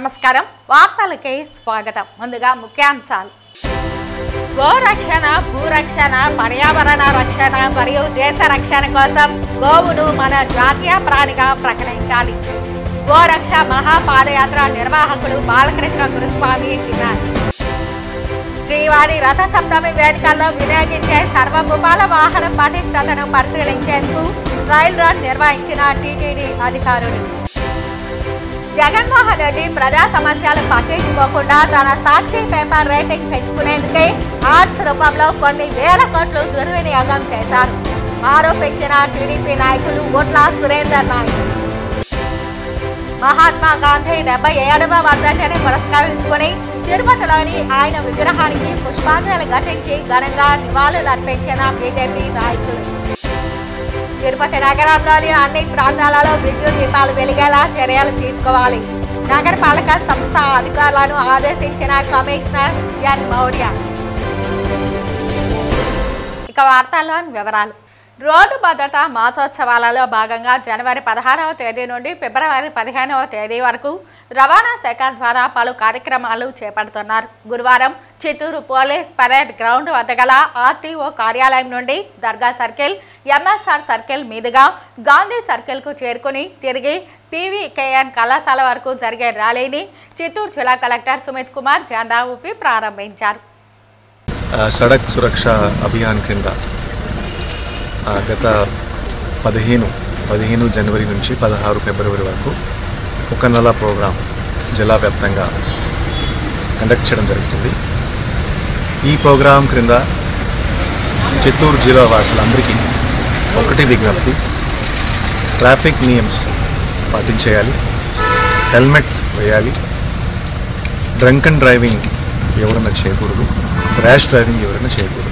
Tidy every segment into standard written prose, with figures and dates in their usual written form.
నమస్కారం వార్తలకి స్వాగతం ముందుగా ముఖ్యాంశాలు గోరక్షణ భూరక్షణ పర్యావరణ రక్షణ మరియు దేశ రక్షణ కోసం గోవును మన జాతీయ ప్రాణిగా ప్రకటించాలి గోరక్ష మహాపాదయాత్ర నిర్వాహకులు బాలకృష్ణ గురుస్వామి అన్నారు శ్రీవారి రథ సప్తమి వేడుకల్లో వినియోగించే సర్వభూపాల వాహన పటిష్టతను పరిశీలించేందుకు ట్రయల్ రన్ నిర్వహించిన టీటీడీ అధికారులు జగన్మోహన్ రెడ్డి ప్రజా సమస్యలు పట్టించుకోకుండా తన సాక్షి పేపర్ రేటింగ్ పెంచుకునేందుకే ఆర్ట్స్ రూపంలో కొన్ని వేల కోట్లు దుర్వినియోగం చేశారు ఆరోపించిన టీడీపీ నాయకులు ఓట్ల సురేందర్ నాయక్ మహాత్మా గాంధీ 77వ వర్ధంతిని పురస్కరించుకుని తిరుపతిలోని ఆయన విగ్రహానికి పుష్పాంజలి ఘటించి ఘనంగా నివాళులర్పించిన బీజేపీ నాయకులు తిరుపతి నగరంలోని అన్ని ప్రాంతాలలో విద్యుత్ దీపాలు వెలిగేలా చర్యలు తీసుకోవాలి నగరపాలక సంస్థ అధికారులను ఆదేశించిన కమిషనర్ ఎన్ మౌర్య ఇక వార్తల్లోని వివరాలు రోడ్డు భద్రతా మాసోత్సవాలలో భాగంగా జనవరి 16వ తేదీ నుండి ఫిబ్రవరి 15వ తేదీ వరకు రవాణా శాఖ ద్వారా పలు కార్యక్రమాలు చేపడుతున్నారు గురువారం చిత్తూరు పోలీస్ పరేడ్ గ్రౌండ్ వద్ద గల ఆర్టీఓ కార్యాలయం నుండి దర్గా సర్కిల్ ఎంఎస్ఆర్ సర్కిల్ మీదుగా గాంధీ సర్కిల్కు చేరుకుని తిరిగి పీవీకేఎన్ కళాశాల వరకు జరిగే ర్యాలీని చిత్తూరు జిల్లా కలెక్టర్ సుమిత్ కుమార్ జెండా ఊపి ప్రారంభించారు సడక్ సురక్ష అభియాన్ కింద గత 15 జనవరి నుంచి 16 ఫిబ్రవరి వరకు ఒక నెల ప్రోగ్రాం జిల్లా వ్యాప్తంగా కండక్ట్ చేయడం జరుగుతుంది ఈ ప్రోగ్రాం క్రింద చిత్తూరు జిల్లా వాసులందరికీ ఒకటి విజ్ఞప్తి ట్రాఫిక్ నియమ్స్ పాటించేయాలి హెల్మెట్ వేయాలి డ్రంక్ అండ్ డ్రైవింగ్ ఎవరైనా చేయకూడదు ర్యాష్ డ్రైవింగ్ ఎవరైనా చేయకూడదు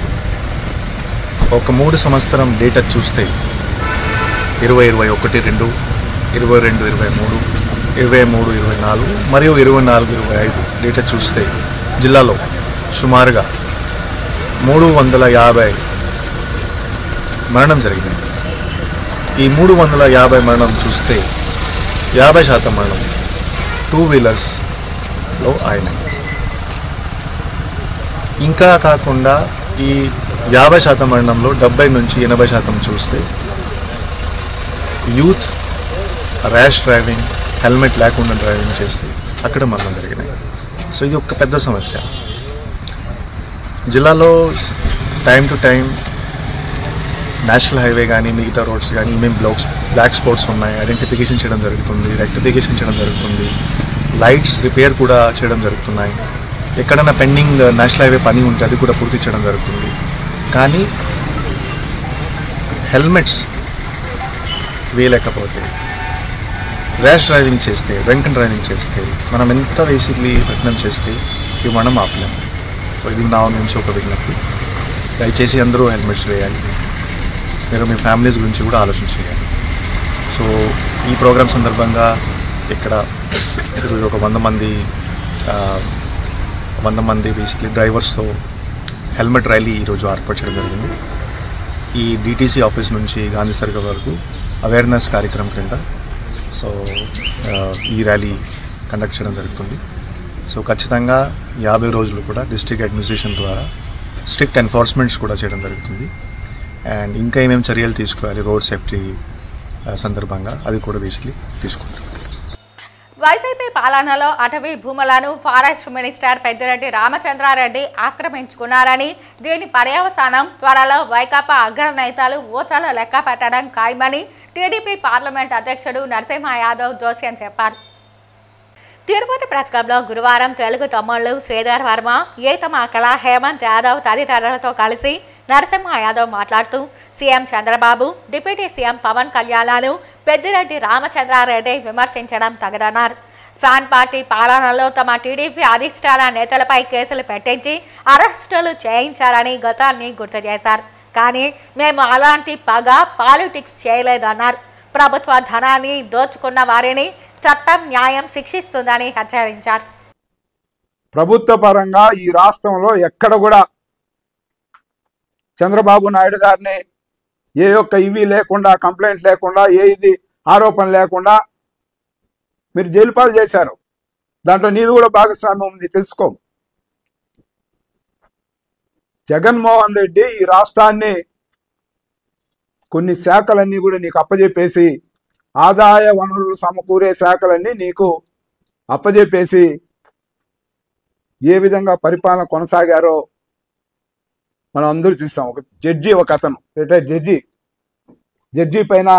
ఒక 3 సంవత్సరం డేటా చూస్తే 2021 22 23 23 24 మరియు 24 25 డేటా చూస్తే జిల్లాలో సుమారుగా 350 మరణం జరిగింది ఈ 350 మరణం చూస్తే 50% మరణం 2 వీలర్స్లో అయినాయి ఇంకా కాకుండా ఈ 50% మరణంలో 70 నుంచి 80% చూస్తే యూత్ ర్యాష్ డ్రైవింగ్ హెల్మెట్ లేకుండా డ్రైవింగ్ చేస్తే అక్కడ మరణం జరిగినాయి సో ఇది ఒక పెద్ద సమస్య జిల్లాలో time to time national highway కానీ మిగతా రోడ్స్ కానీ ఏమేమి బ్లాక్ స్పాట్స్ ఉన్నాయి ఐడెంటిఫికేషన్ చేయడం జరుగుతుంది రెక్టిఫికేషన్ చేయడం జరుగుతుంది లైట్స్ రిపేర్ కూడా చేయడం జరుగుతున్నాయి ఎక్కడైనా పెండింగ్ నేషనల్ హైవే పని ఉంటే అది కూడా పూర్తి చేయడం జరుగుతుంది కానీ హెల్మెట్స్ వేయలేకపోతే ర్యాష్ డ్రైవింగ్ చేస్తే డ్రంక్ అండ్ డ్రైవింగ్ చేస్తే మనం ఎంత బేసిక్లీ ప్రయత్నం చేస్తే ఇవి మనం ఆపలేం సో ఇది నా నుంచి ఒక విజ్ఞప్తి దయచేసి అందరూ హెల్మెట్స్ వేయాలి మీరు మీ ఫ్యామిలీస్ గురించి కూడా ఆలోచన చేయాలి సో ఈ ప్రోగ్రామ్ సందర్భంగా ఇక్కడ ఒక 100 మంది బేసిక్లీ డ్రైవర్స్తో హెల్మెట్ ర్యాలీ ఈరోజు ఏర్పాటు చేయడం జరిగింది ఈ డిటీసీ ఆఫీస్ నుంచి గాంధీ సర్కిల్ వరకు అవేర్నెస్ కార్యక్రమం కింద సో ఈ ర్యాలీ కండక్ట్ చేయడం జరుగుతుంది సో ఖచ్చితంగా 50 రోజులు కూడా డిస్ట్రిక్ట్ అడ్మినిస్ట్రేషన్ ద్వారా స్ట్రిక్ట్ ఎన్ఫోర్స్మెంట్స్ కూడా చేయడం జరుగుతుంది అండ్ ఇంకా ఏమేమి చర్యలు తీసుకోవాలి రోడ్ సేఫ్టీ సందర్భంగా అది కూడా బేసిక్లీ తీసుకుంటాం వైసీపీ పాలనలో అటవీ భూములను ఫారెస్ట్ మినిస్టర్ పెద్దిరెడ్డి రామచంద్రారెడ్డి ఆక్రమించుకున్నారని దీని పర్యవసానం త్వరలో వైకాపా అగ్రనేతలు ఓచలు లెక్క పెట్టడం ఖాయమని టీడీపీ పార్లమెంట్ అధ్యక్షుడు నరసింహ యాదవ్ జోస్యం చెప్పారు తిరుపతి ప్రెస్ క్లబ్లో గురువారం తెలుగు తమ్ముళ్లు శ్రీధర్ వర్మ ఏతమాకల హేమంత్ యాదవ్ తదితరులతో కలిసి నరసింహ యాదవ్ మాట్లాడుతూ CM Chandrababu deputy CM Pawan కళ్యాణ్లను పెద్దిరెడ్డి రామచంద్రారెడ్డి విమర్శించడం తగదన్నారు ఫ్యాన్ పార్టీ పాలనలో తమ టీడీపీ అధిష్టాన నేతలపై కేసులు పెట్టించి అరెస్టులు చేయించారని గతాన్ని గుర్తు చేశారు కానీ మేము అలాంటి పగ పాలిటిక్స్ చేయలేదన్నారు ప్రభుత్వ ధనాన్ని దోచుకున్న వారిని చట్టం న్యాయం శిక్షిస్తుందని హెచ్చరించారు ప్రభుత్వ పరంగా ఈ రాష్ట్రంలో ఎక్కడ కూడా చంద్రబాబు నాయుడు గారిని ఏ ఒక్క ఇవి లేకుండా కంప్లైంట్ లేకుండా ఏ ఇది ఆరోపణ లేకుండా మీరు జైలు పాలు చేశారు దాంట్లో నీది కూడా భాగస్వామ్యం ఉంది, తెలుసుకో. జగన్మోహన్ రెడ్డి ఈ రాష్ట్రాన్ని కొన్ని శాఖలన్నీ కూడా నీకు అప్పజెప్పేసి, ఆదాయ వనరులు సమకూరే శాఖలన్నీ నీకు అప్పజెప్పేసి ఏ విధంగా పరిపాలన కొనసాగారో మనం అందరూ చూసాం. ఒక జడ్జి, ఒక అతను రిటైర్డ్ జడ్జి పైన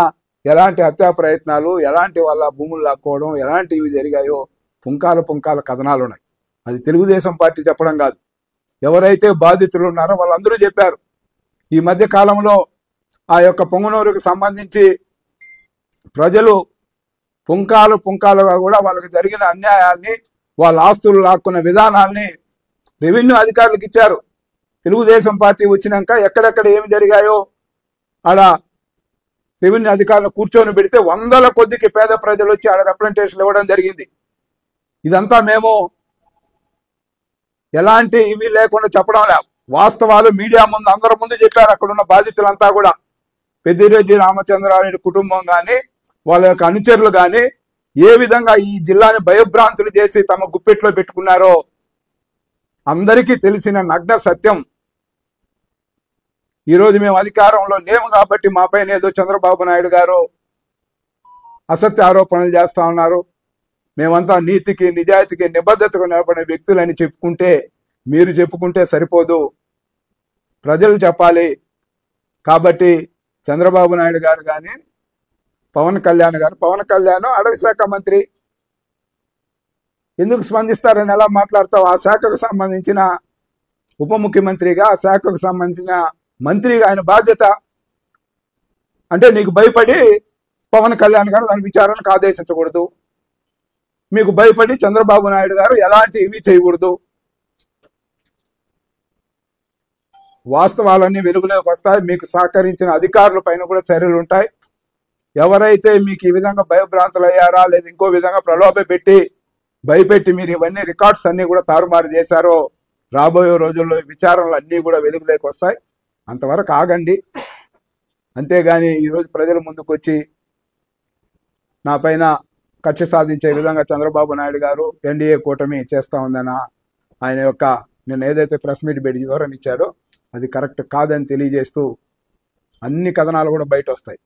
ఎలాంటి హత్యా ప్రయత్నాలు, ఎలాంటి వాళ్ళ భూములు లాక్కోవడం, ఎలాంటివి జరిగాయో పుంకాల కథనాలు ఉన్నాయి. అది తెలుగుదేశం పార్టీ చెప్పడం కాదు, ఎవరైతే బాధితులు ఉన్నారో వాళ్ళందరూ చెప్పారు. ఈ మధ్య కాలంలో ఆ యొక్క పొంగనూరుకు సంబంధించి ప్రజలు పుంకాలుగా కూడా వాళ్ళకి జరిగిన అన్యాయాల్ని, వాళ్ళ ఆస్తులు లాక్కున్న విధానాల్ని రెవెన్యూ అధికారులకు ఇచ్చారు. తెలుగుదేశం పార్టీ వచ్చినాక ఎక్కడెక్కడ ఏమి జరిగాయో ఆడ రెవెన్యూ అధికారులు కూర్చొని పెడితే వందల కొద్దికి పేద ప్రజలు వచ్చి ఆడ రిప్రజెంటేషన్ ఇవ్వడం జరిగింది. ఇదంతా మేము ఎలాంటి ఇవి లేకుండా చెప్పడం లే, వాస్తవాలు మీడియా ముందు అందరి ముందు చెప్పారు. అక్కడున్న బాధితులంతా కూడా పెద్దిరెడ్డి రామచంద్రారెడ్డి కుటుంబం కానీ వాళ్ళ యొక్క అనుచరులు కానీ ఏ విధంగా ఈ జిల్లాని భయభ్రాంతులు చేసి తమ గుప్పెట్లో పెట్టుకున్నారో అందరికీ తెలిసిన నగ్న సత్యం. ఈరోజు మేము అధికారంలో లేము కాబట్టి మా పైన ఏదో చంద్రబాబు నాయుడు గారు అసత్య ఆరోపణలు చేస్తా ఉన్నారు, మేమంతా నీతికి నిజాయితీకి నిబద్ధతకు నిలబడిన వ్యక్తులని మీరు చెప్పుకుంటే సరిపోదు, ప్రజలు చెప్పాలి. కాబట్టి చంద్రబాబు నాయుడు గారు కానీ పవన్ కళ్యాణ్ అటవీ శాఖ మంత్రి, ఎందుకు స్పందిస్తారని ఎలా మాట్లాడతావు? ఆ శాఖకు సంబంధించిన ఉప ముఖ్యమంత్రిగా, ఆ శాఖకు సంబంధించిన మంత్రిగా ఆయన బాధ్యత. అంటే నీకు భయపడి పవన్ కళ్యాణ్ గారు దాని విచారణకు ఆదేశించకూడదు, మీకు భయపడి చంద్రబాబు నాయుడు గారు ఎలాంటి ఇవి చేయకూడదు. వాస్తవాలన్నీ వెలుగులోకి వస్తాయి. మీకు సహకరించిన అధికారుల పైన కూడా చర్యలు ఉంటాయి. ఎవరైతే మీకు ఈ విధంగా భయభ్రాంతులు అయ్యారా లేదా ఇంకో విధంగా భయపెట్టి మీరు ఇవన్నీ రికార్డ్స్ అన్ని కూడా తారుమారు చేశారో రాబోయే రోజుల్లో విచారణలు అన్నీ కూడా వెలుగులోకి వస్తాయి. అంతవరకు ఆగండి. అంతేగాని ఈరోజు ప్రజల ముందుకు వచ్చి నా పైన కక్ష సాధించే విధంగా చంద్రబాబు నాయుడు గారు ఎన్డీఏ కూటమి చేస్తా ఉందన్న ఆయన యొక్క నేను ఏదైతే ప్రెస్ మీట్ పెట్టి వివరణ ఇచ్చాడో అది కరెక్ట్ కాదని తెలియజేస్తూ అన్ని కథనాలు కూడా బయట వస్తాయి.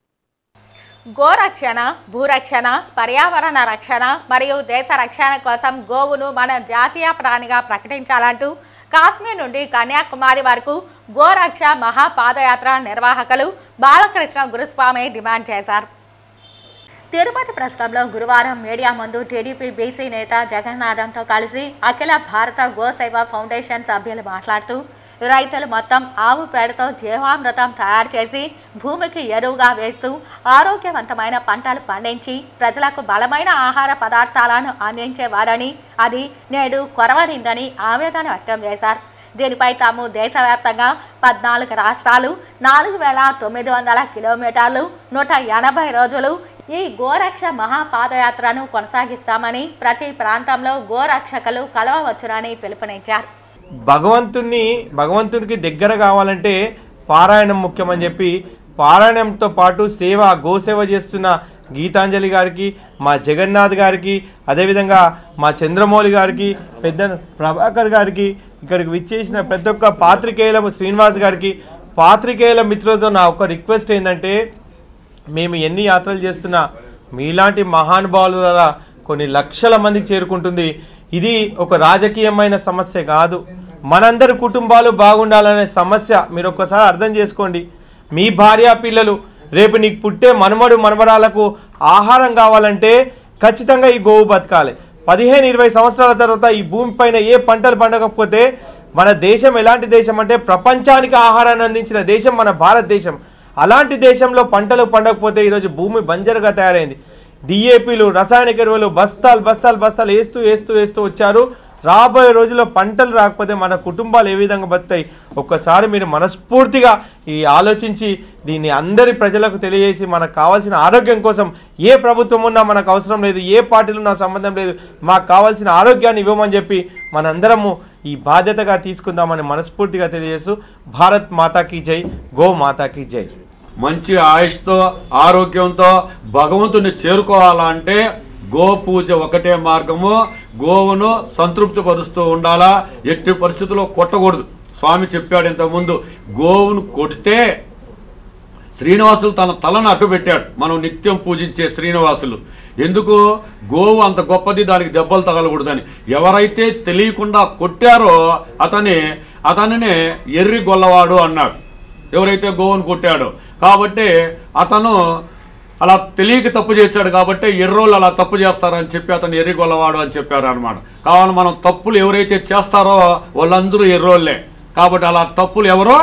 గోరక్షణ, భూరక్షణ, పర్యావరణ రక్షణ మరియు దేశ రక్షణ కోసం గోవును మన జాతీయ ప్రాణిగా ప్రకటించాలంటూ కాశ్మీర్ నుండి కన్యాకుమారి వరకు గోరక్ష మహాపాదయాత్ర నిర్వాహకులు బాలకృష్ణ గురుస్వామి డిమాండ్ చేశారు. తిరుపతి ప్రెస్ క్లబ్లో గురువారం మీడియా ముందు టీడీపీ బీసీ నేత జగన్నాథంతో కలిసి అఖిల భారత గోసేవ ఫౌండేషన్ సభ్యులు మాట్లాడుతూ రైతులు మొత్తం ఆవు పేడతో జీవామృతం తయారు చేసి భూమికి ఎరువుగా వేస్తూ ఆరోగ్యవంతమైన పంటలు పండించి ప్రజలకు బలమైన ఆహార పదార్థాలను అందించేవారని అది నేడు కొరవడిందని ఆవేదన వ్యక్తం చేశారు. దీనిపై తాము దేశవ్యాప్తంగా 14 రాష్ట్రాలు 4,900 కిలోమీటర్లు 180 రోజులు ఈ గోరక్ష మహాపాదయాత్రను కొనసాగిస్తామని ప్రతి ప్రాంతంలో గోరక్షకులు కలవవచ్చునని పిలుపునిచ్చారు. భగవంతునికి దగ్గర కావాలంటే పారాయణం ముఖ్యమని చెప్పి పారాయణంతో పాటు గోసేవ చేస్తున్న గీతాంజలి గారికి, మా జగన్నాథ్ గారికి, అదేవిధంగా మా చంద్రమౌళి గారికి, పెద్ద ప్రభాకర్ గారికి, ఇక్కడికి విచ్చేసిన ప్రతి ఒక్క పాత్రికేయుల శ్రీనివాస్ గారికి, పాత్రికేయుల మిత్రులతో నా ఒక రిక్వెస్ట్ ఏంటంటే మేము ఎన్ని యాత్రలు చేస్తున్నా మీలాంటి మహానుభావుల ద్వారా కొన్ని లక్షల మందికి చేరుకుంటుంది. ఇది ఒక రాజకీయమైన సమస్య కాదు, మనందరి కుటుంబాలు బాగుండాలనే సమస్య. మీరు ఒక్కసారి అర్థం చేసుకోండి. మీ భార్య పిల్లలు రేపు నీకు పుట్టే మనవరాలకు ఆహారం కావాలంటే ఖచ్చితంగా ఈ గోవు బతకాలి. 15-20 సంవత్సరాల తర్వాత ఈ భూమిపైన ఏ పంటలు పండకపోతే మన దేశం ఎలాంటి దేశం అంటే ప్రపంచానికి ఆహారాన్ని అందించిన దేశం మన భారతదేశం. అలాంటి దేశంలో పంటలు పండకపోతే ఈరోజు భూమి బంజరుగా తయారైంది. డిఏపీలు, రసాయనిక ఎరువులు బస్తాలు వేస్తూ వచ్చారు. రాబోయే రోజుల్లో పంటలు రాకపోతే మన కుటుంబాలు ఏ విధంగా బతాయి? ఒక్కసారి మీరు మనస్ఫూర్తిగా ఈ ఆలోచించి దీన్ని అందరి ప్రజలకు తెలియజేసి మనకు కావాల్సిన ఆరోగ్యం కోసం ఏ ప్రభుత్వం ఉన్నా మనకు అవసరం లేదు, ఏ పార్టీలు ఉన్నా సంబంధం లేదు, మాకు కావాల్సిన ఆరోగ్యాన్ని ఇవ్వమని చెప్పి మనందరము ఈ బాధ్యతగా తీసుకుందామని మనస్ఫూర్తిగా తెలియజేస్తూ భారత్ మాతాకి జై, గో మాతాకి జై. మంచి ఆయుష్తో ఆరోగ్యంతో భగవంతుని చేరుకోవాలంటే గో పూజ ఒకటే మార్గము. గోవును సంతృప్తిపరుస్తూ ఉండాలా, ఎట్టి పరిస్థితుల్లో కొట్టకూడదు. స్వామి చెప్పాడు ఇంతకుముందు, గోవును కొడితే శ్రీనివాసులు తన తలను అడ్డుపెట్టాడు. మనం నిత్యం పూజించే శ్రీనివాసులు ఎందుకు? గోవు అంత గొప్పది, దానికి దెబ్బలు తగలకూడదని. ఎవరైతే తెలియకుండా కొట్టారో అతనినే ఎర్రి గొల్లవాడు అన్నాడు, ఎవరైతే గోవును కొట్టాడో. కాబట్టి అతను అలా తెలియక తప్పు చేశాడు కాబట్టి ఎర్రోళ్ళు అలా తప్పు చేస్తారని చెప్పి అతను ఎర్రి గొల్లవాడు అని చెప్పారు అనమాట. కావాలి మనం తప్పులు ఎవరైతే చేస్తారో వాళ్ళందరూ ఎర్రోళ్ళే. కాబట్టి అలా తప్పులు ఎవరో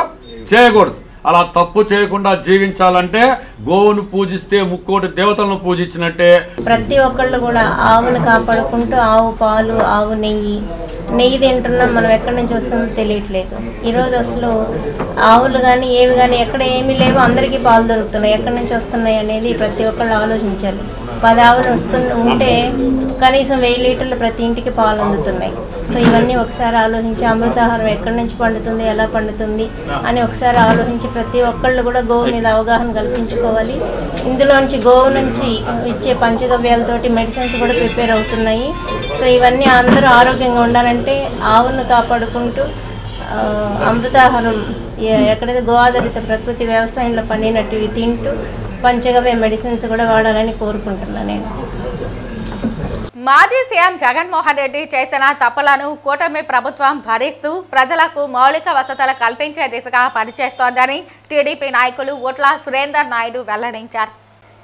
చేయకూడదు. అలా తప్పు చేయకుండా జీవించాలంటే గోవును పూజిస్తే ముక్కోటి దేవతలను పూజించినట్టే. ప్రతి ఒక్కళ్ళు కూడా ఆవును కాపాడుకుంటూ ఆవు పాలు, ఆవు నెయ్యి తింటున్నాం. మనం ఎక్కడి నుంచి వస్తుందో తెలియట్లేదు. ఈరోజు అసలు ఆవులు కానీ ఏవి కానీ ఎక్కడ ఏమీ లేవు, అందరికీ పాలు దొరుకుతున్నాయి. ఎక్కడి నుంచి వస్తున్నాయి అనేది ప్రతి ఒక్కళ్ళు ఆలోచించాలి. 10 ఆవులు ఉంటే కనీసం 1000 లీటర్లు ప్రతి ఇంటికి పాలు అందుతున్నాయి. సో ఇవన్నీ ఒకసారి ఆలోచించి అమృతాహారం ఎక్కడి నుంచి పండుతుంది, ఎలా పండుతుంది అని ఒకసారి ఆలోచించి ప్రతి ఒక్కళ్ళు కూడా గోవు మీద అవగాహన కల్పించుకోవాలి. ఇందులోంచి గోవు నుంచి ఇచ్చే పంచగవ్యాలతోటి మెడిసిన్స్ కూడా ప్రిపేర్ అవుతున్నాయి. సో ఇవన్నీ అందరూ ఆరోగ్యంగా ఉండాలంటే ఆవును కాపాడుకుంటూ అమృతాహారం ఎక్కడైతే గో ఆధారిత ప్రకృతి వ్యవసాయంలో పండినట్టు తింటూ పంచగవ్య మెడిసిన్స్ కూడా వాడాలని కోరుకుంటున్నాను నేను. మాజీ సీఎం జగన్మోహన్ రెడ్డి చేసిన తప్పులను కూటమి ప్రభుత్వం భరిస్తూ ప్రజలకు మౌలిక వసతులు కల్పించే దిశగా పనిచేస్తోందని టీడీపీ నాయకులు ఉట్ల సురేందర్ నాయుడు వెల్లడించారు.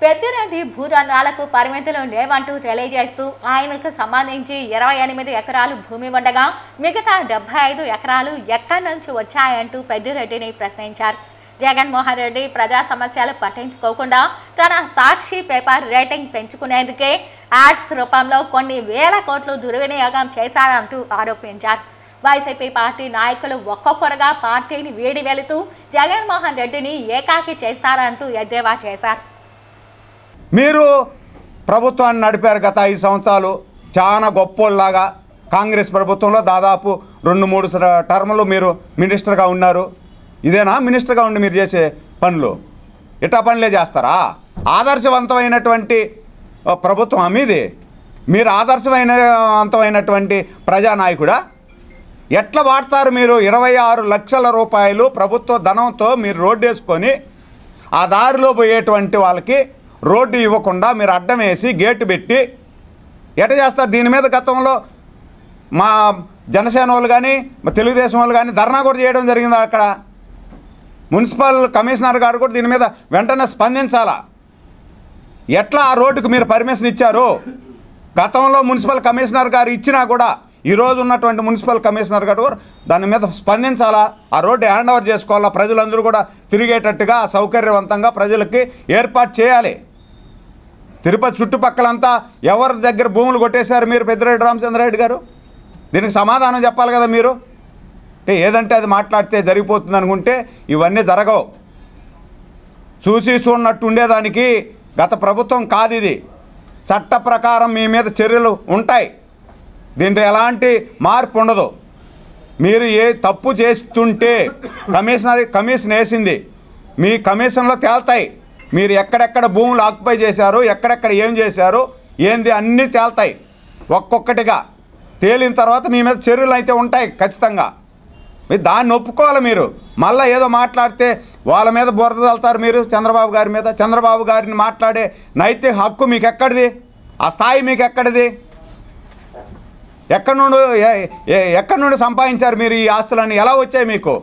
పెద్దిరెడ్డి భూదందాలకు పరిమితులు లేవంటూ తెలియజేస్తూ ఆయనకు సంబంధించి 28 ఎకరాలు భూమి ఉండగా మిగతా 75 ఎకరాలు ఎక్కడి నుంచి వచ్చాయంటూ పెద్దిరెడ్డిని ప్రశ్నించారు. జగన్మోహన్ రెడ్డి ప్రజా సమస్యలు పట్టించుకోకుండా తన సాక్షి పేపర్ రేటింగ్ పెంచుకునేందుకే యాడ్స్ రూపంలో కొన్ని వేల కోట్లు దుర్వినియోగం చేశారంటూ ఆరోపించారు. వైసీపీ పార్టీ నాయకులు ఒక్కొక్కరుగా పార్టీని వీడి వెళుతూ జగన్మోహన్ రెడ్డిని ఏకాకి చేస్తారంటూ ఎద్దేవా చేశారు. మీరు ప్రభుత్వాన్ని నడిపారు గత 5 సంవత్సరాలు చాలా గొప్పోళ్ళలాగా. కాంగ్రెస్ ప్రభుత్వంలో దాదాపు 2-3 టర్ములు మీరు మినిస్టర్గా ఉన్నారు. ఇదేనా మినిస్టర్గా ఉండి మీరు చేసే పనులు? ఇట్టా పనులే చేస్తారా? ఆదర్శవంతమైనటువంటి ప్రభుత్వం మీది. మీరు ఆదర్శవంతమైనటువంటి ప్రజానాయకుడా? ఎట్లా వాడతారు మీరు? 26 లక్షల రూపాయలు ప్రభుత్వ ధనంతో మీరు రోడ్డు వేసుకొని ఆ దారిలో పోయేటువంటి వాళ్ళకి రోడ్డు ఇవ్వకుండా మీరు అడ్డం వేసి గేటు పెట్టి ఎట్లా చేస్తారు? దీని మీద గతంలో మా జనసేన వాళ్ళు కానీ మా తెలుగుదేశం వాళ్ళు కానీ ధర్నా కూడా చేయడం జరిగింది. అక్కడ మున్సిపల్ కమిషనర్ గారు కూడా దీని మీద వెంటనే స్పందించాలా. ఎట్లా ఆ రోడ్డుకు మీరు పర్మిషన్ ఇచ్చారు? గతంలో మున్సిపల్ కమిషనర్ గారు ఇచ్చినా కూడా ఈరోజు ఉన్నటువంటి మున్సిపల్ కమిషనర్ గారు కూడా దాని మీద స్పందించాలా. ఆ రోడ్డు హ్యాండ్ ఓవర్ చేసుకోవాలా. ప్రజలందరూ కూడా తిరిగేటట్టుగా సౌకర్యవంతంగా ప్రజలకి ఏర్పాటు చేయాలి. తిరుపతి చుట్టుపక్కలంతా ఎవరి దగ్గర భూములు కొట్టేశారు మీరు? పెద్దిరెడ్డి రామచంద్రారెడ్డి గారు దీనికి సమాధానం చెప్పాలి కదా మీరు. ఏదంటే అది మాట్లాడితే జరిగిపోతుంది అనుకుంటే ఇవన్నీ జరగవు. చూసి చూడనట్టు ఉండేదానికి గత ప్రభుత్వం కాదు ఇది. చట్ట ప్రకారం మీ మీద చర్యలు ఉంటాయి. దీంట్లో ఎలాంటి మార్పు ఉండదు. మీరు ఏ తప్పు చేస్తుంటే కమిషన్ వేసింది, మీ కమిషన్లో తేల్తాయి. మీరు ఎక్కడెక్కడ భూములు ఆక్యుపై చేశారు, ఎక్కడెక్కడ ఏం చేశారు ఏంది అన్నీ తేల్తాయి. ఒక్కొక్కటిగా తేలిన తర్వాత మీ మీద చర్యలు అయితే ఉంటాయి ఖచ్చితంగా. మీరు దాన్ని ఒప్పుకోవాలి. మీరు మళ్ళీ ఏదో మాట్లాడితే వాళ్ళ మీద బురద చల్లుతారు మీరు చంద్రబాబు గారి మీద. చంద్రబాబు గారిని మాట్లాడే నైతిక హక్కు మీకు ఎక్కడిది? ఆ స్థాయి మీకు ఎక్కడిది? ఎక్కడి నుండి సంపాదించారు మీరు ఈ ఆస్తులన్నీ? ఎలా వచ్చాయి మీకు?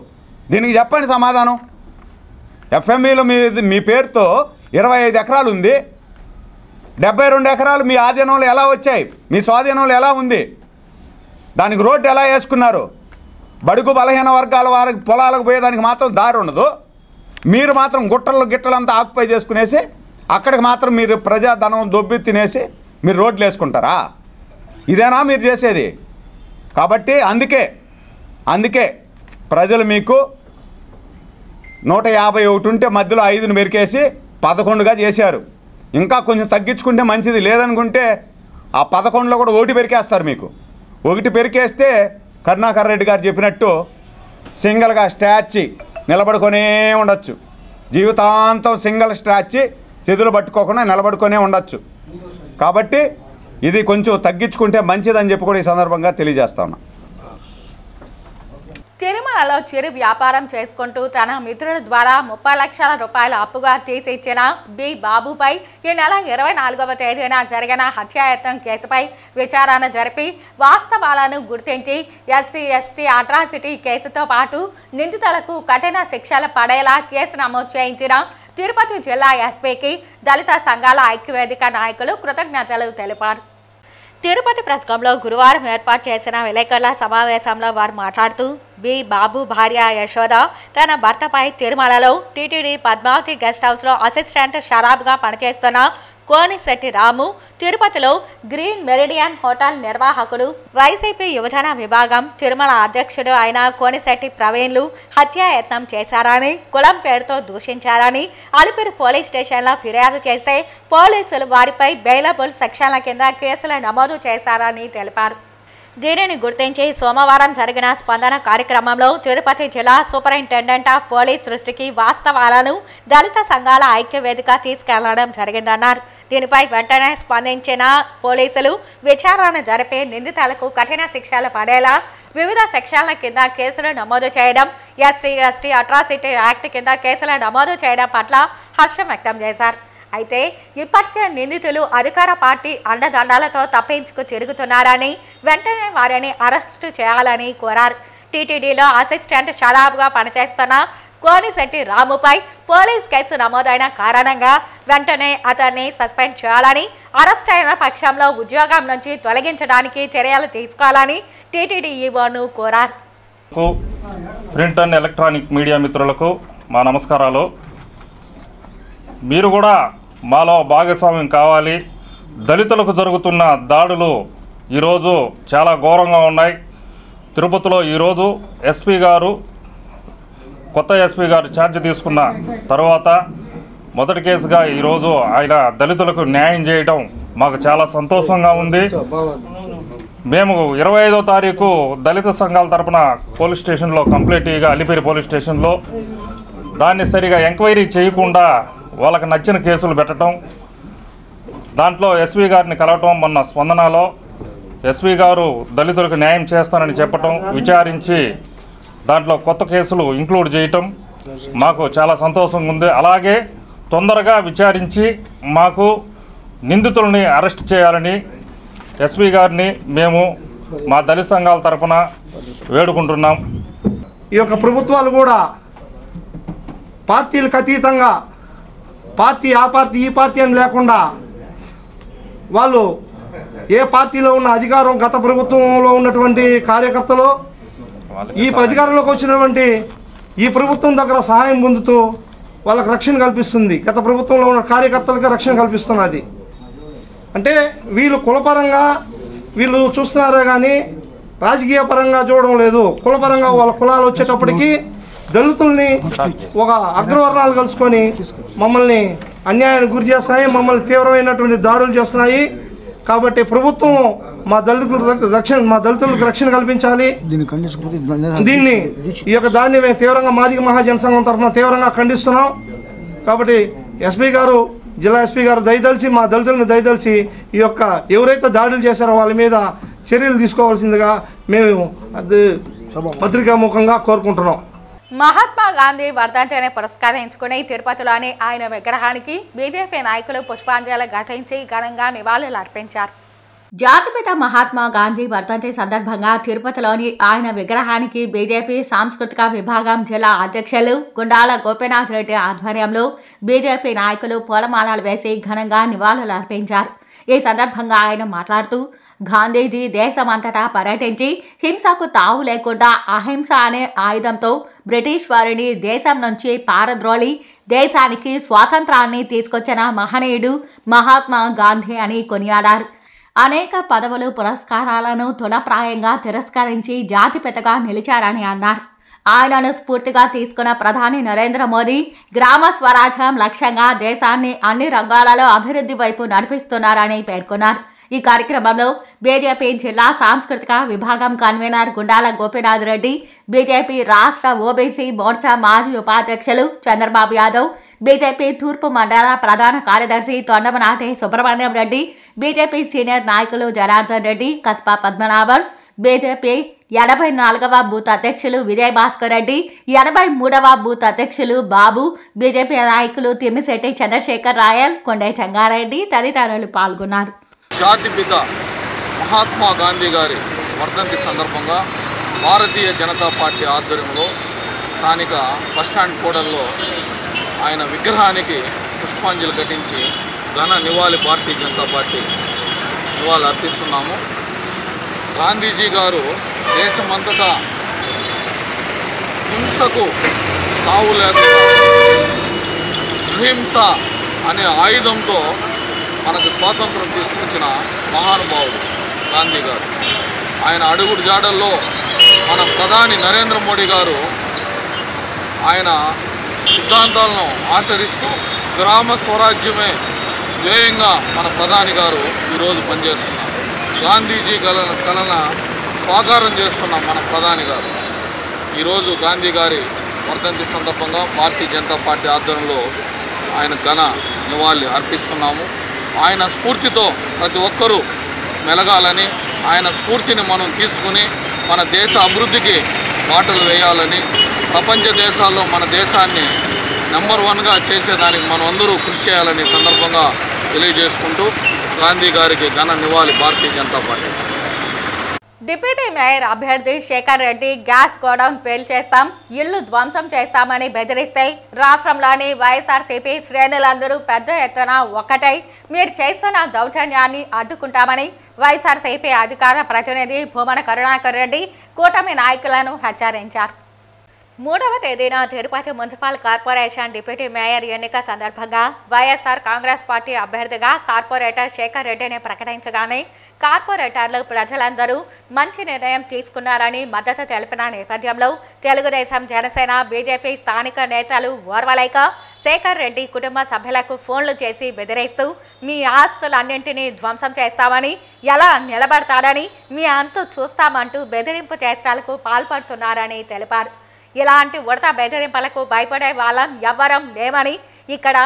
దీనికి చెప్పండి సమాధానం. ఎఫ్ఎంఈలో మీ పేరుతో 25 ఎకరాలు ఉంది. 72 ఎకరాలు మీ ఆధీనంలో ఎలా వచ్చాయి? మీ స్వాధీనంలో ఎలా ఉంది? దానికి రోడ్డు ఎలా వేసుకున్నారు? బడుగు బలహీన వర్గాల వారికి పొలాలకు పోయేదానికి మాత్రం దారి ఉండదు. మీరు మాత్రం గిట్టలంతా ఆక్యుపై చేసుకునేసి అక్కడికి మాత్రం మీరు ప్రజాధనం దొబ్బి తినేసి మీరు రోడ్లు వేసుకుంటారా? ఇదేనా మీరు చేసేది? కాబట్టి అందుకే ప్రజలు మీకు 151 ఉంటే మధ్యలో 5ను మెరికేసి 11గా చేశారు. ఇంకా కొంచెం తగ్గించుకుంటే మంచిది. లేదనుకుంటే ఆ 11లో కూడా 1 పెరికేస్తారు. మీకు 1 పెరికేస్తే కరుణాకర్ రెడ్డి గారు చెప్పినట్టు సింగిల్గా స్టాచ్చి నిలబడుకొనే ఉండొచ్చు. జీవితాంతం సింగిల్ స్టాచ్చి చేతులు పట్టుకోకుండా నిలబడుకొనే ఉండొచ్చు. కాబట్టి ఇది కొంచెం తగ్గించుకుంటే మంచిదని చెప్పి కూడా ఈ సందర్భంగా తెలియజేస్తా ఉన్నా. తిరుమలలో చిరు వ్యాపారం చేసుకుంటూ తన మిత్రుల ద్వారా 30 లక్షల రూపాయల అప్పుగా తీసి ఇచ్చిన బి బాబుపై ఈ నెల 24వ తేదీన జరిగిన హత్యాయత్నం కేసుపై విచారణ జరిపి వాస్తవాలను గుర్తించి ఎస్సీ ఎస్టీ అట్రాసిటీ కేసుతో పాటు నిందితులకు కఠిన శిక్షలు పడేలా కేసు నమోదు చేయించిన తిరుపతి జిల్లా ఎస్పీకి దళిత సంఘాల ఐక్యవేదిక నాయకులు కృతజ్ఞతలు తెలిపారు. తిరుపతి ప్రెస్ క్లబ్లో గురువారం ఏర్పాటు చేసిన విలేకరుల సమావేశంలో వారు మాట్లాడుతూ బి బాబు భార్య యశోద తన భర్తపై తిరుమలలో టీటీడీ పద్మావతి గెస్ట్ హౌస్లో అసిస్టెంట్ షరాబ్గా పనిచేస్తున్న కోనిశెట్టి రాము, తిరుపతిలో గ్రీన్ మెరిడియన్ హోటల్ నిర్వాహకుడు, వైసీపీ యువజన విభాగం తిరుమల అధ్యక్షుడు అయిన కోనిశెట్టి ప్రవీణ్లు హత్యాయత్నం చేశారని, కులం పేరుతో దూషించారని అలిపిరి పోలీస్ స్టేషన్లో ఫిర్యాదు చేస్తే పోలీసులు వారిపై బెయిలబుల్ సెక్షన్ల కింద కేసులు నమోదు చేశారని తెలిపారు. దీనిని గుర్తించి సోమవారం జరిగిన స్పందన కార్యక్రమంలో తిరుపతి జిల్లా సూపరింటెండెంట్ ఆఫ్ పోలీస్ దృష్టికి వాస్తవాలను దళిత సంఘాల ఐక్యవేదిక తీసుకెళ్లడం జరిగిందన్నారు. దీనిపై వెంటనే స్పందించిన పోలీసులు విచారణ జరిపి నిందితులకు కఠిన శిక్షలు పడేలా వివిధ సెక్షన్ల కింద కేసులు నమోదు చేయడం, ఎస్సీ ఎస్టీ అట్రాసిటీ యాక్ట్ కింద కేసులు నమోదు చేయడం పట్ల హర్షం వ్యక్తం చేశారు. అయితే ఇప్పటికే నిందితులు అధికార పార్టీ అండదండాలతో తప్పించుకు తిరుగుతున్నారని వెంటనే వారిని అరెస్టు చేయాలని కోరారు. టీటీడీలో అసిస్టెంట్ షరాబ్గా పనిచేస్తున్న కోనిశెట్టి రాముపై పోలీస్ కేసు నమోదైన కారణంగా వెంటనే అతన్ని సస్పెండ్ చేయాలని, అరెస్ట్ అయిన పక్షంలో ఉద్యోగం నుంచి తొలగించడానికి చర్యలు తీసుకోవాలని టీటీడీ ఈవోను కోరారు. ప్రింట్ అండ్ ఎలక్ట్రానిక్ మీడియా మిత్రులకు మా నమస్కారాలు. మీరు కూడా మాలో భాగస్వామ్యం కావాలి. దళితులకు జరుగుతున్న దాడులు ఈరోజు చాలా ఘోరంగా ఉన్నాయి. తిరుపతిలో ఈరోజు కొత్త ఎస్పీ గారు ఛార్జ్ తీసుకున్న తర్వాత మొదటి కేసుగా ఈరోజు ఆయన దళితులకు న్యాయం చేయడం మాకు చాలా సంతోషంగా ఉంది. మేము 25వ తారీఖు దళిత సంఘాల తరపున పోలీస్ స్టేషన్లో కంప్లైంట్ ఇవ్వగా అలిపిరి పోలీస్ స్టేషన్లో దాన్ని సరిగా ఎంక్వైరీ చేయకుండా వాళ్ళకి నచ్చిన కేసులు పెట్టడం, దాంట్లో ఎస్పీ గారిని కలవటం, మొన్న స్పందనలో ఎస్పీ గారు దళితులకు న్యాయం చేస్తానని చెప్పటం, విచారించి దాంట్లో కొత్త కేసులు ఇంక్లూడ్ చేయటం మాకు చాలా సంతోషంగా ఉంది. అలాగే తొందరగా విచారించి మాకు నిందితుల్ని అరెస్ట్ చేయాలని ఎస్పీ గారిని మేము మా దళిత సంఘాల తరఫున వేడుకుంటున్నాం. ఈ యొక్క ప్రభుత్వాలు కూడా పార్టీలకు అతీతంగా పార్టీ ఆ పార్టీ ఈ పార్టీ అని లేకుండా వాళ్ళు ఏ పార్టీలో ఉన్న అధికారం గత ప్రభుత్వంలో ఉన్నటువంటి కార్యకర్తలు ఈ అధికారంలోకి వచ్చినటువంటి ఈ ప్రభుత్వం దగ్గర సహాయం పొందుతూ వాళ్ళకి రక్షణ కల్పిస్తుంది. గత ప్రభుత్వంలో ఉన్న కార్యకర్తలకు రక్షణ కల్పిస్తున్నది. అంటే వీళ్ళు కులపరంగా వీళ్ళు చూస్తున్నారే కానీ రాజకీయ పరంగా చూడడం లేదు. కులపరంగా వాళ్ళ కులాలు వచ్చేటప్పటికి దళితుల్ని ఒక అగ్రవర్ణాలు కలుసుకొని మమ్మల్ని అన్యాయానికి గురి చేస్తున్నాయి, మమ్మల్ని తీవ్రమైనటువంటి దాడులు చేస్తున్నాయి. కాబట్టి ప్రభుత్వం మా దళితులకు రక్షణ కల్పించాలి. దీన్ని దాన్ని మేము తీవ్రంగా మాదిగ మహాజన సంఘం తరఫున తీవ్రంగా ఖండిస్తున్నాం. కాబట్టి ఎస్పీ గారు, జిల్లా ఎస్పీ గారు దయదలిచి మా దళితులను దయదలిచి ఈ యొక్క ఎవరైతే దాడులు చేశారో వాళ్ళ మీద చర్యలు తీసుకోవాల్సిందిగా మేము పత్రికాముఖంగా కోరుకుంటున్నాం. మహాత్మా గాంధీ వర్ధంతిని పురస్కరించుకుని తిరుపతిలోని ఆయన విగ్రహానికి బీజేపీ నాయకులు పుష్పాంజలి ఘటించి ఘనంగా నివాళులు అర్పించారు. జాతిపిత మహాత్మా గాంధీ వర్ధంతి సందర్భంగా తిరుపతిలోని ఆయన విగ్రహానికి బీజేపీ సాంస్కృతిక విభాగం జిల్లా అధ్యక్షులు గుండాల గోపీనాథ్ రెడ్డి ఆధ్వర్యంలో బీజేపీ నాయకులు పూలమాలలు వేసి ఘనంగా నివాళులు అర్పించారు. ఈ సందర్భంగా ఆయన మాట్లాడుతూ గాంధీజీ దేశమంతటా పర్యటించి హింసకు తావు లేకుండా అహింస అనే ఆయుధంతో బ్రిటిష్ వారిని దేశం నుంచి పారద్రోలి దేశానికి స్వాతంత్రాన్ని తీసుకొచ్చిన మహనీయుడు మహాత్మా గాంధీ అని కొనియాడారు. అనేక పదవులు పురస్కారాలను తులప్రాయంగా తిరస్కరించి జాతిపితగా నిలిచారని అన్నారు. ఆయనను స్ఫూర్తిగా తీసుకున్న ప్రధాని నరేంద్ర మోదీ గ్రామ స్వరాజ్యం లక్ష్యంగా దేశాన్ని అన్ని రంగాలలో అభివృద్ధి వైపు నడిపిస్తున్నారని పేర్కొన్నారు. ఈ కార్యక్రమంలో బీజేపీ జిల్లా సాంస్కృతిక విభాగం కన్వీనర్ గుండాల గోపీనాథ్ రెడ్డి, బీజేపీ రాష్ట్ర ఓబీసీ మోర్చా మాజీ ఉపాధ్యక్షులు చంద్రబాబు యాదవ్, బీజేపీ తూర్పు మండల ప్రధాన కార్యదర్శి తొండమనాటి సుబ్రహ్మణ్యం రెడ్డి, బీజేపీ సీనియర్ నాయకులు జనార్దన్ రెడ్డి, కస్బా పద్మనాభన్, బీజేపీ 84వ బూత్ అధ్యక్షులు విజయ్ భాస్కర్ రెడ్డి, 83వ బూత్ అధ్యక్షులు బాబు, బీజేపీ నాయకులు తిమ్మిశెట్టి చంద్రశేఖర్ రాయల్, కొండే చెంగారెడ్డి తదితరులు పాల్గొన్నారు. జాతిపిత మహాత్మా గాంధీ గారి వర్ధంతి సందర్భంగా భారతీయ జనతా పార్టీ ఆధ్వర్యంలో స్థానిక బస్టాండ్ కూడల్లో ఆయన విగ్రహానికి పుష్పాంజలి ఘటించి ఘన నివాళి భారతీయ జనతా పార్టీ నివాళులు అర్పిస్తున్నాము. గాంధీజీ గారు దేశమంతటా హింసకు తావు లేకుండా అహింస అనే ఆయుధంతో మనకు స్వాతంత్రం తీసుకొచ్చిన మహానుభావుడు గాంధీ గారు. ఆయన అడుగుడు జాడల్లో మన ప్రధాని నరేంద్ర మోడీ గారు ఆయన సిద్ధాంతాలను ఆచరిస్తూ గ్రామ స్వరాజ్యమే ధ్యేయంగా మన ప్రధాని గారు ఈరోజు పనిచేస్తున్నారు. గాంధీజీ కలన స్వాకారం చేస్తున్న మన ప్రధాని గారు ఈరోజు గాంధీ గారి వర్ధంతి సందర్భంగా భారతీయ జనతా పార్టీ ఆధ్వర్యంలో ఆయన ఘన నివాళి అర్పిస్తున్నాము. ఆయన స్ఫూర్తితో ప్రతి ఒక్కరూ మెలగాలని, ఆయన స్ఫూర్తిని మనం తీసుకుని మన దేశ అభివృద్ధికి బాటలు వేయాలని, ప్రపంచ దేశాల్లో మన దేశాన్ని నెంబర్ 1గా చేసేదానికి మనం అందరూ కృషి చేయాలని సందర్భంగా తెలియజేసుకుంటూ గాంధీ గారికి ఘన నివాళి Bharatiya Janata party. Deputy mayor అభ్యర్థి శేఖర్ రెడ్డి గ్యాస్ గోడౌన్ పేల్చేస్తాం, ఇల్లు ధ్వంసం చేస్తామని బెదిరిస్తే రాష్ట్రంలోని వైఎస్ఆర్సీపీ శ్రేణులందరూ పెద్ద ఎత్తున ఒక్కటై మీరు చేస్తున్న దౌర్జన్యాన్ని అడ్డుకుంటామని వైఎస్ఆర్సీపీ అధికార ప్రతినిధి భూమన కరుణాకర్ రెడ్డి కూటమి నాయకులను హెచ్చరించారు. 3వ తేదీన Tirupati municipal corporation deputy mayor ఎన్నిక సందర్భంగా వైఎస్ఆర్ కాంగ్రెస్ పార్టీ అభ్యర్థిగా కార్పొరేటర్ శేఖర్ రెడ్డిని ప్రకటించగానే కార్పొరేటర్లు ప్రజలందరూ మంచి నిర్ణయం తీసుకున్నారని మద్దతు తెలిపిన నేపథ్యంలో తెలుగుదేశం, జనసేన, బీజేపీ స్థానిక నేతలు ఓర్వలేక శేఖర్ రెడ్డి కుటుంబ సభ్యులకు ఫోన్లు చేసి బెదిరిస్తూ మీ ఆస్తులన్నింటినీ ధ్వంసం చేస్తామని, ఎలా నిలబడతాడని, మీ అంతు చూస్తామంటూ బెదిరింపు చేష్టాలకు పాల్పడుతున్నారని తెలిపారు. ఇలాంటి ఉడత బెదిరింపులకు భయపడే వాళ్ళం ఎవ్వరం లేమని, ఇక్కడ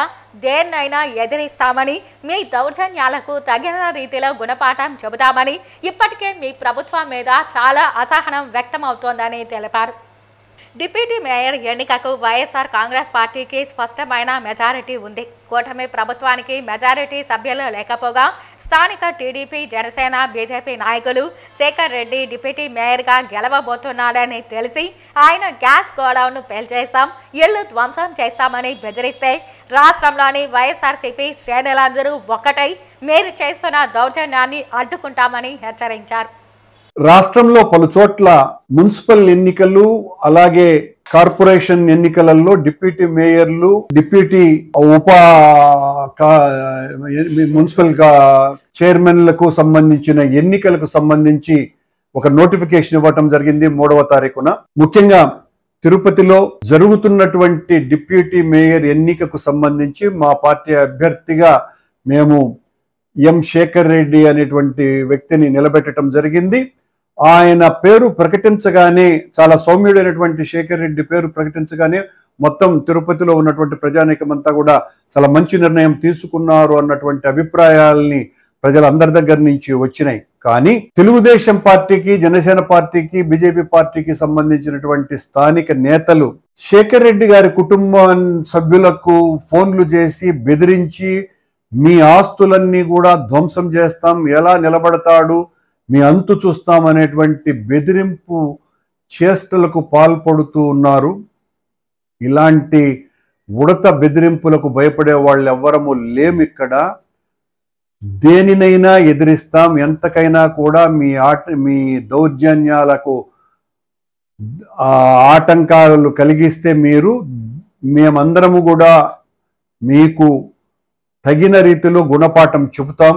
దేన్నైనా ఎదిరిస్తామని, మీ దౌర్జన్యాలకు తగిన రీతిలో గుణపాఠం చెబుతామని, ఇప్పటికే మీ ప్రభుత్వం మీద చాలా అసహనం వ్యక్తమవుతోందని తెలిపారు. డిప్యూటీ మేయర్ ఎన్నికకు వైఎస్ఆర్ కాంగ్రెస్ పార్టీకి స్పష్టమైన మెజారిటీ ఉంది. కూటమి ప్రభుత్వానికి మెజారిటీ సభ్యులు లేకపోగా స్థానిక టీడీపీ, జనసేన, బీజేపీ నాయకులు శేఖర్ రెడ్డి డిప్యూటీ మేయర్గా గెలవబోతున్నాడని తెలిసి ఆయన గ్యాస్ గోడౌన్ను పేల్చేస్తాం, ఇళ్లు ధ్వంసం చేస్తామని బెదిరిస్తే రాష్ట్రంలోని వైఎస్ఆర్సీపీ శ్రేణులందరూ ఒక్కటై మీరు చేస్తున్న దౌర్జన్యాన్ని అడ్డుకుంటామని హెచ్చరించారు. రాష్ట్రంలో పలు చోట్ల మున్సిపల్ ఎన్నికలు, అలాగే కార్పొరేషన్ ఎన్నికలలో డిప్యూటీ మేయర్లు, డిప్యూటీ మున్సిపల్ చైర్మన్లకు సంబంధించిన ఎన్నికలకు సంబంధించి ఒక నోటిఫికేషన్ ఇవ్వటం జరిగింది 3వ తారీఖున. ముఖ్యంగా తిరుపతిలో జరుగుతున్నటువంటి డిప్యూటీ మేయర్ ఎన్నికకు సంబంధించి మా పార్టీ అభ్యర్థిగా మేము ఎం శేఖర్ రెడ్డి అనేటువంటి వ్యక్తిని నిలబెట్టడం జరిగింది. ఆయన పేరు ప్రకటించగానే, చాలా సౌమ్యుడైనటువంటి శేఖర్ రెడ్డి పేరు ప్రకటించగానే మొత్తం తిరుపతిలో ఉన్నటువంటి ప్రజానీకమంతా కూడా చాలా మంచి నిర్ణయం తీసుకున్నారు అన్నటువంటి అభిప్రాయాల్ని ప్రజలందరి దగ్గర నుంచి వచ్చినాయి. కానీ తెలుగుదేశం పార్టీకి, జనసేన పార్టీకి, బీజేపీ పార్టీకి సంబంధించినటువంటి స్థానిక నేతలు శేఖర్ రెడ్డి గారి కుటుంబ సభ్యులకు ఫోన్లు చేసి బెదిరించి మీ ఆస్తులన్నీ కూడా ధ్వంసం చేస్తాం, ఎలా నిలబడతాడు, మీ అంతు చూస్తామనేటువంటి బెదిరింపు చేష్టలకు పాల్పడుతూ ఉన్నారు. ఇలాంటి ఉడత బెదిరింపులకు భయపడే వాళ్ళు ఎవ్వరము లేమిక్కడ. దేనినైనా ఎదిరిస్తాం, ఎంతకైనా కూడా మీ దౌర్జన్యాలకు ఆటంకాలు కలిగిస్తే మేమందరము కూడా మీకు తగిన రీతిలో గుణపాఠం చెబుతాం.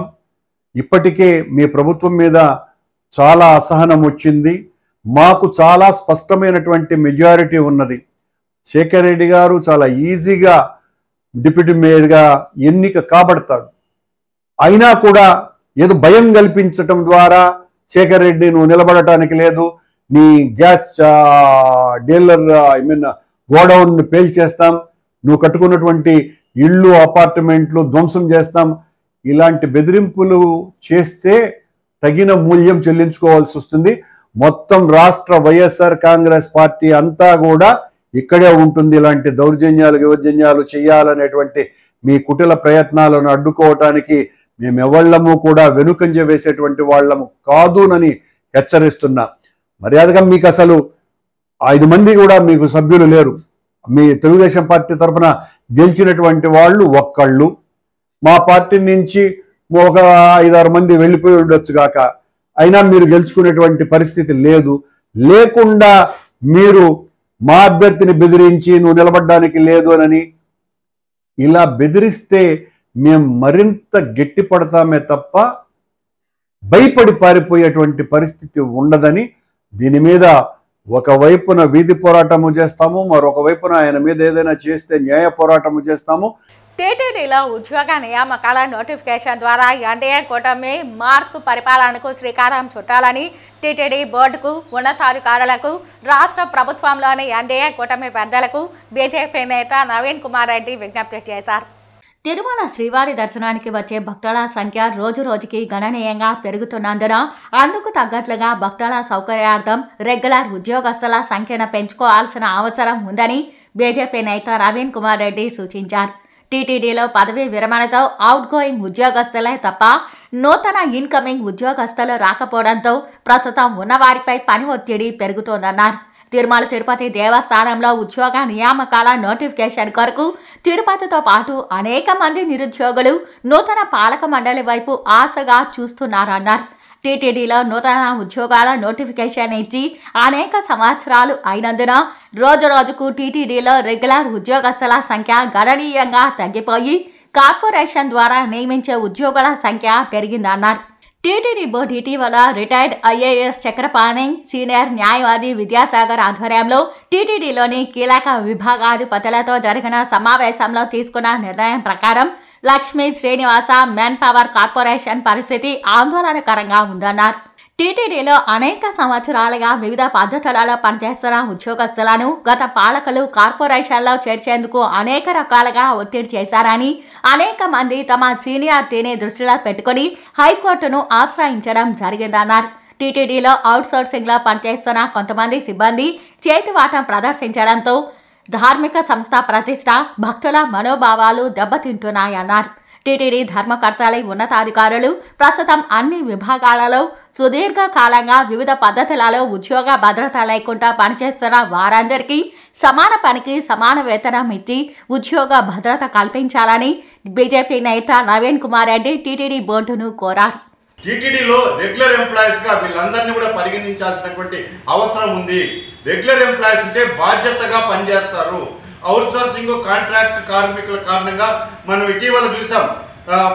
ఇప్పటికే మీ ప్రభుత్వం మీద చాలా అసహనం వచ్చింది. మాకు చాలా స్పష్టమైనటువంటి మెజారిటీ ఉన్నది. శేఖర్ రెడ్డి గారు చాలా ఈజీగా డిప్యూటీ మేయర్గా ఎన్నిక కాబడతాడు. అయినా కూడా ఏదో భయం కల్పించటం ద్వారా శేఖర్ రెడ్డి నువ్వు నిలబడటానికి లేదు, నీ గ్యాస్ డీలర్ గోడౌన్ పేల్చేస్తాం, నువ్వు కట్టుకున్నటువంటి ఇళ్ళు అపార్ట్మెంట్లు ధ్వంసం చేస్తాం, ఇలాంటి బెదిరింపులు చేస్తే తగిన మూల్యం చెల్లించుకోవాల్సి వస్తుంది. మొత్తం రాష్ట్ర వైఎస్ఆర్ కాంగ్రెస్ పార్టీ అంతా కూడా ఇక్కడే ఉంటుంది. ఇలాంటి దౌర్జన్యాలు చేయాలనేటువంటి మీ కుటిల ప్రయత్నాలను అడ్డుకోవటానికి మేమెవళ్ళము కూడా వెనుకంజ వేసేటువంటి వాళ్ళము కాదునని హెచ్చరిస్తున్నా. మర్యాదగా మీకు అసలు 5 మంది కూడా మీకు సభ్యులు లేరు. మీ తెలుగుదేశం పార్టీ తరఫున గెలిచినటువంటి వాళ్ళు ఒక్కళ్ళు, మా పార్టీ నుంచి ఒక 5-6 మంది వెళ్ళిపోయి ఉండొచ్చు గాక, అయినా మీరు గెలుచుకునేటువంటి పరిస్థితి లేదు. లేకుండా మీరు మా అభ్యర్థిని బెదిరించి నువ్వు నిలబడడానికి లేదు అని ఇలా బెదిరిస్తే మేము మరింత గట్టి పడతామే తప్ప భయపడి పారిపోయేటువంటి పరిస్థితి ఉండదని, దీని మీద ఒకవైపున వీధి పోరాటము చేస్తాము, మరొక వైపున ఆయన మీద ఏదైనా చేస్తే న్యాయ పోరాటము చేస్తాము. టీటీడీలో ఉద్యోగ నియామకాల నోటిఫికేషన్ ద్వారా ఎన్డీఏ కూటమి మార్కు పరిపాలనకు శ్రీకారం చుట్టాలని టీటీడీ బోర్డుకు, ఉన్నతాధికారులకు, రాష్ట్ర ప్రభుత్వంలోని ఎన్డీఏ కూటమి పెద్దలకు బీజేపీ నేత నవీన్ కుమార్ రెడ్డి విజ్ఞప్తి చేశారు. తిరుమల శ్రీవారి దర్శనానికి వచ్చే భక్తుల సంఖ్య రోజురోజుకి గణనీయంగా పెరుగుతున్నందున అందుకు తగ్గట్లుగా భక్తుల సౌకర్యార్థం రెగ్యులర్ ఉద్యోగస్తుల సంఖ్యను పెంచుకోవాల్సిన అవసరం ఉందని బీజేపీ నేత నవీన్ కుమార్ రెడ్డి సూచించారు. టీటీడీలో పదవీ విరమణతో అవుట్ గోయింగ్ ఉద్యోగస్తులే తప్ప నూతన ఇన్కమింగ్ ఉద్యోగస్తులు రాకపోవడంతో ప్రస్తుతం ఉన్నవారిపై పని ఒత్తిడి పెరుగుతోందన్నారు. తిరుమల తిరుపతి దేవస్థానంలో ఉద్యోగ నియామకాల నోటిఫికేషన్ కొరకు తిరుపతితో పాటు అనేక మంది నిరుద్యోగులు నూతన పాలక మండలి వైపు ఆశగా చూస్తున్నారన్నారు. టీటీడీలో నూతన ఉద్యోగాల నోటిఫికేషన్ ఇచ్చి అనేక సంవత్సరాలు అయినందున రోజురోజుకు టీటీడీలో రెగ్యులర్ ఉద్యోగస్తుల సంఖ్య గణనీయంగా తగ్గిపోయి కార్పొరేషన్ ద్వారా నియమించే ఉద్యోగుల సంఖ్య పెరిగిందన్నారు. టీటీడీ బోర్డు ఇటీవల రిటైర్డ్ ఐఏఎస్ చక్రపాణి, సీనియర్ న్యాయవాది విద్యాసాగర్ ఆధ్వర్యంలో టీటీడీలోని కీలక విభాగాధిపతులతో జరిగిన సమావేశంలో తీసుకున్న నిర్ణయం ప్రకారం Lakshmi Srinivasa men power corporation పరిస్థితి ఆందోళనకరంగా ఉందన్నారు. టీటీడీలో అనేక సంవత్సరాలుగా వివిధ పద్ధతులలో పనిచేస్తున్న ఉద్యోగస్తులను గత పాలకులు కార్పొరేషన్లో చేర్చేందుకు అనేక రకాలుగా ఒత్తిడి చేశారని, అనేక మంది తమ సీనియారిటీని దృష్టిలో పెట్టుకుని హైకోర్టును ఆశ్రయించడం జరిగిందన్నారు. టీటీడీలో అవుట్సోర్సింగ్లో పనిచేస్తున్న కొంతమంది సిబ్బంది చేతివాటం ప్రదర్శించడంతో ధార్మిక సంస్థ ప్రతిష్ట, భక్తుల మనోభావాలు దెబ్బతింటున్నాయన్నారు. టీటీడీ ధర్మకర్తలై ఉన్నతాధికారులు ప్రస్తుతం అన్ని విభాగాలలో సుదీర్ఘకాలంగా వివిధ పద్ధతులలో ఉద్యోగ భద్రత లేకుండా పనిచేస్తున్న వారందరికీ సమాన పనికి సమాన వేతనం ఇచ్చి ఉద్యోగ భద్రత కల్పించాలని బీజేపీ నేత నవీన్ కుమార్ రెడ్డి టీటీడీ బోర్డును కోరారు. టీటీడీలో రెగ్యులర్ ఎంప్లాయీస్గా వీళ్ళందరినీ కూడా పరిగణించాల్సినటువంటి అవసరం ఉంది. రెగ్యులర్ ఎంప్లాయీస్ అంటే బాధ్యతగా పనిచేస్తారు. అవుట్సోర్సింగ్ కాంట్రాక్ట్ కార్మికుల కారణంగా మనం ఇటీవల చూసాం,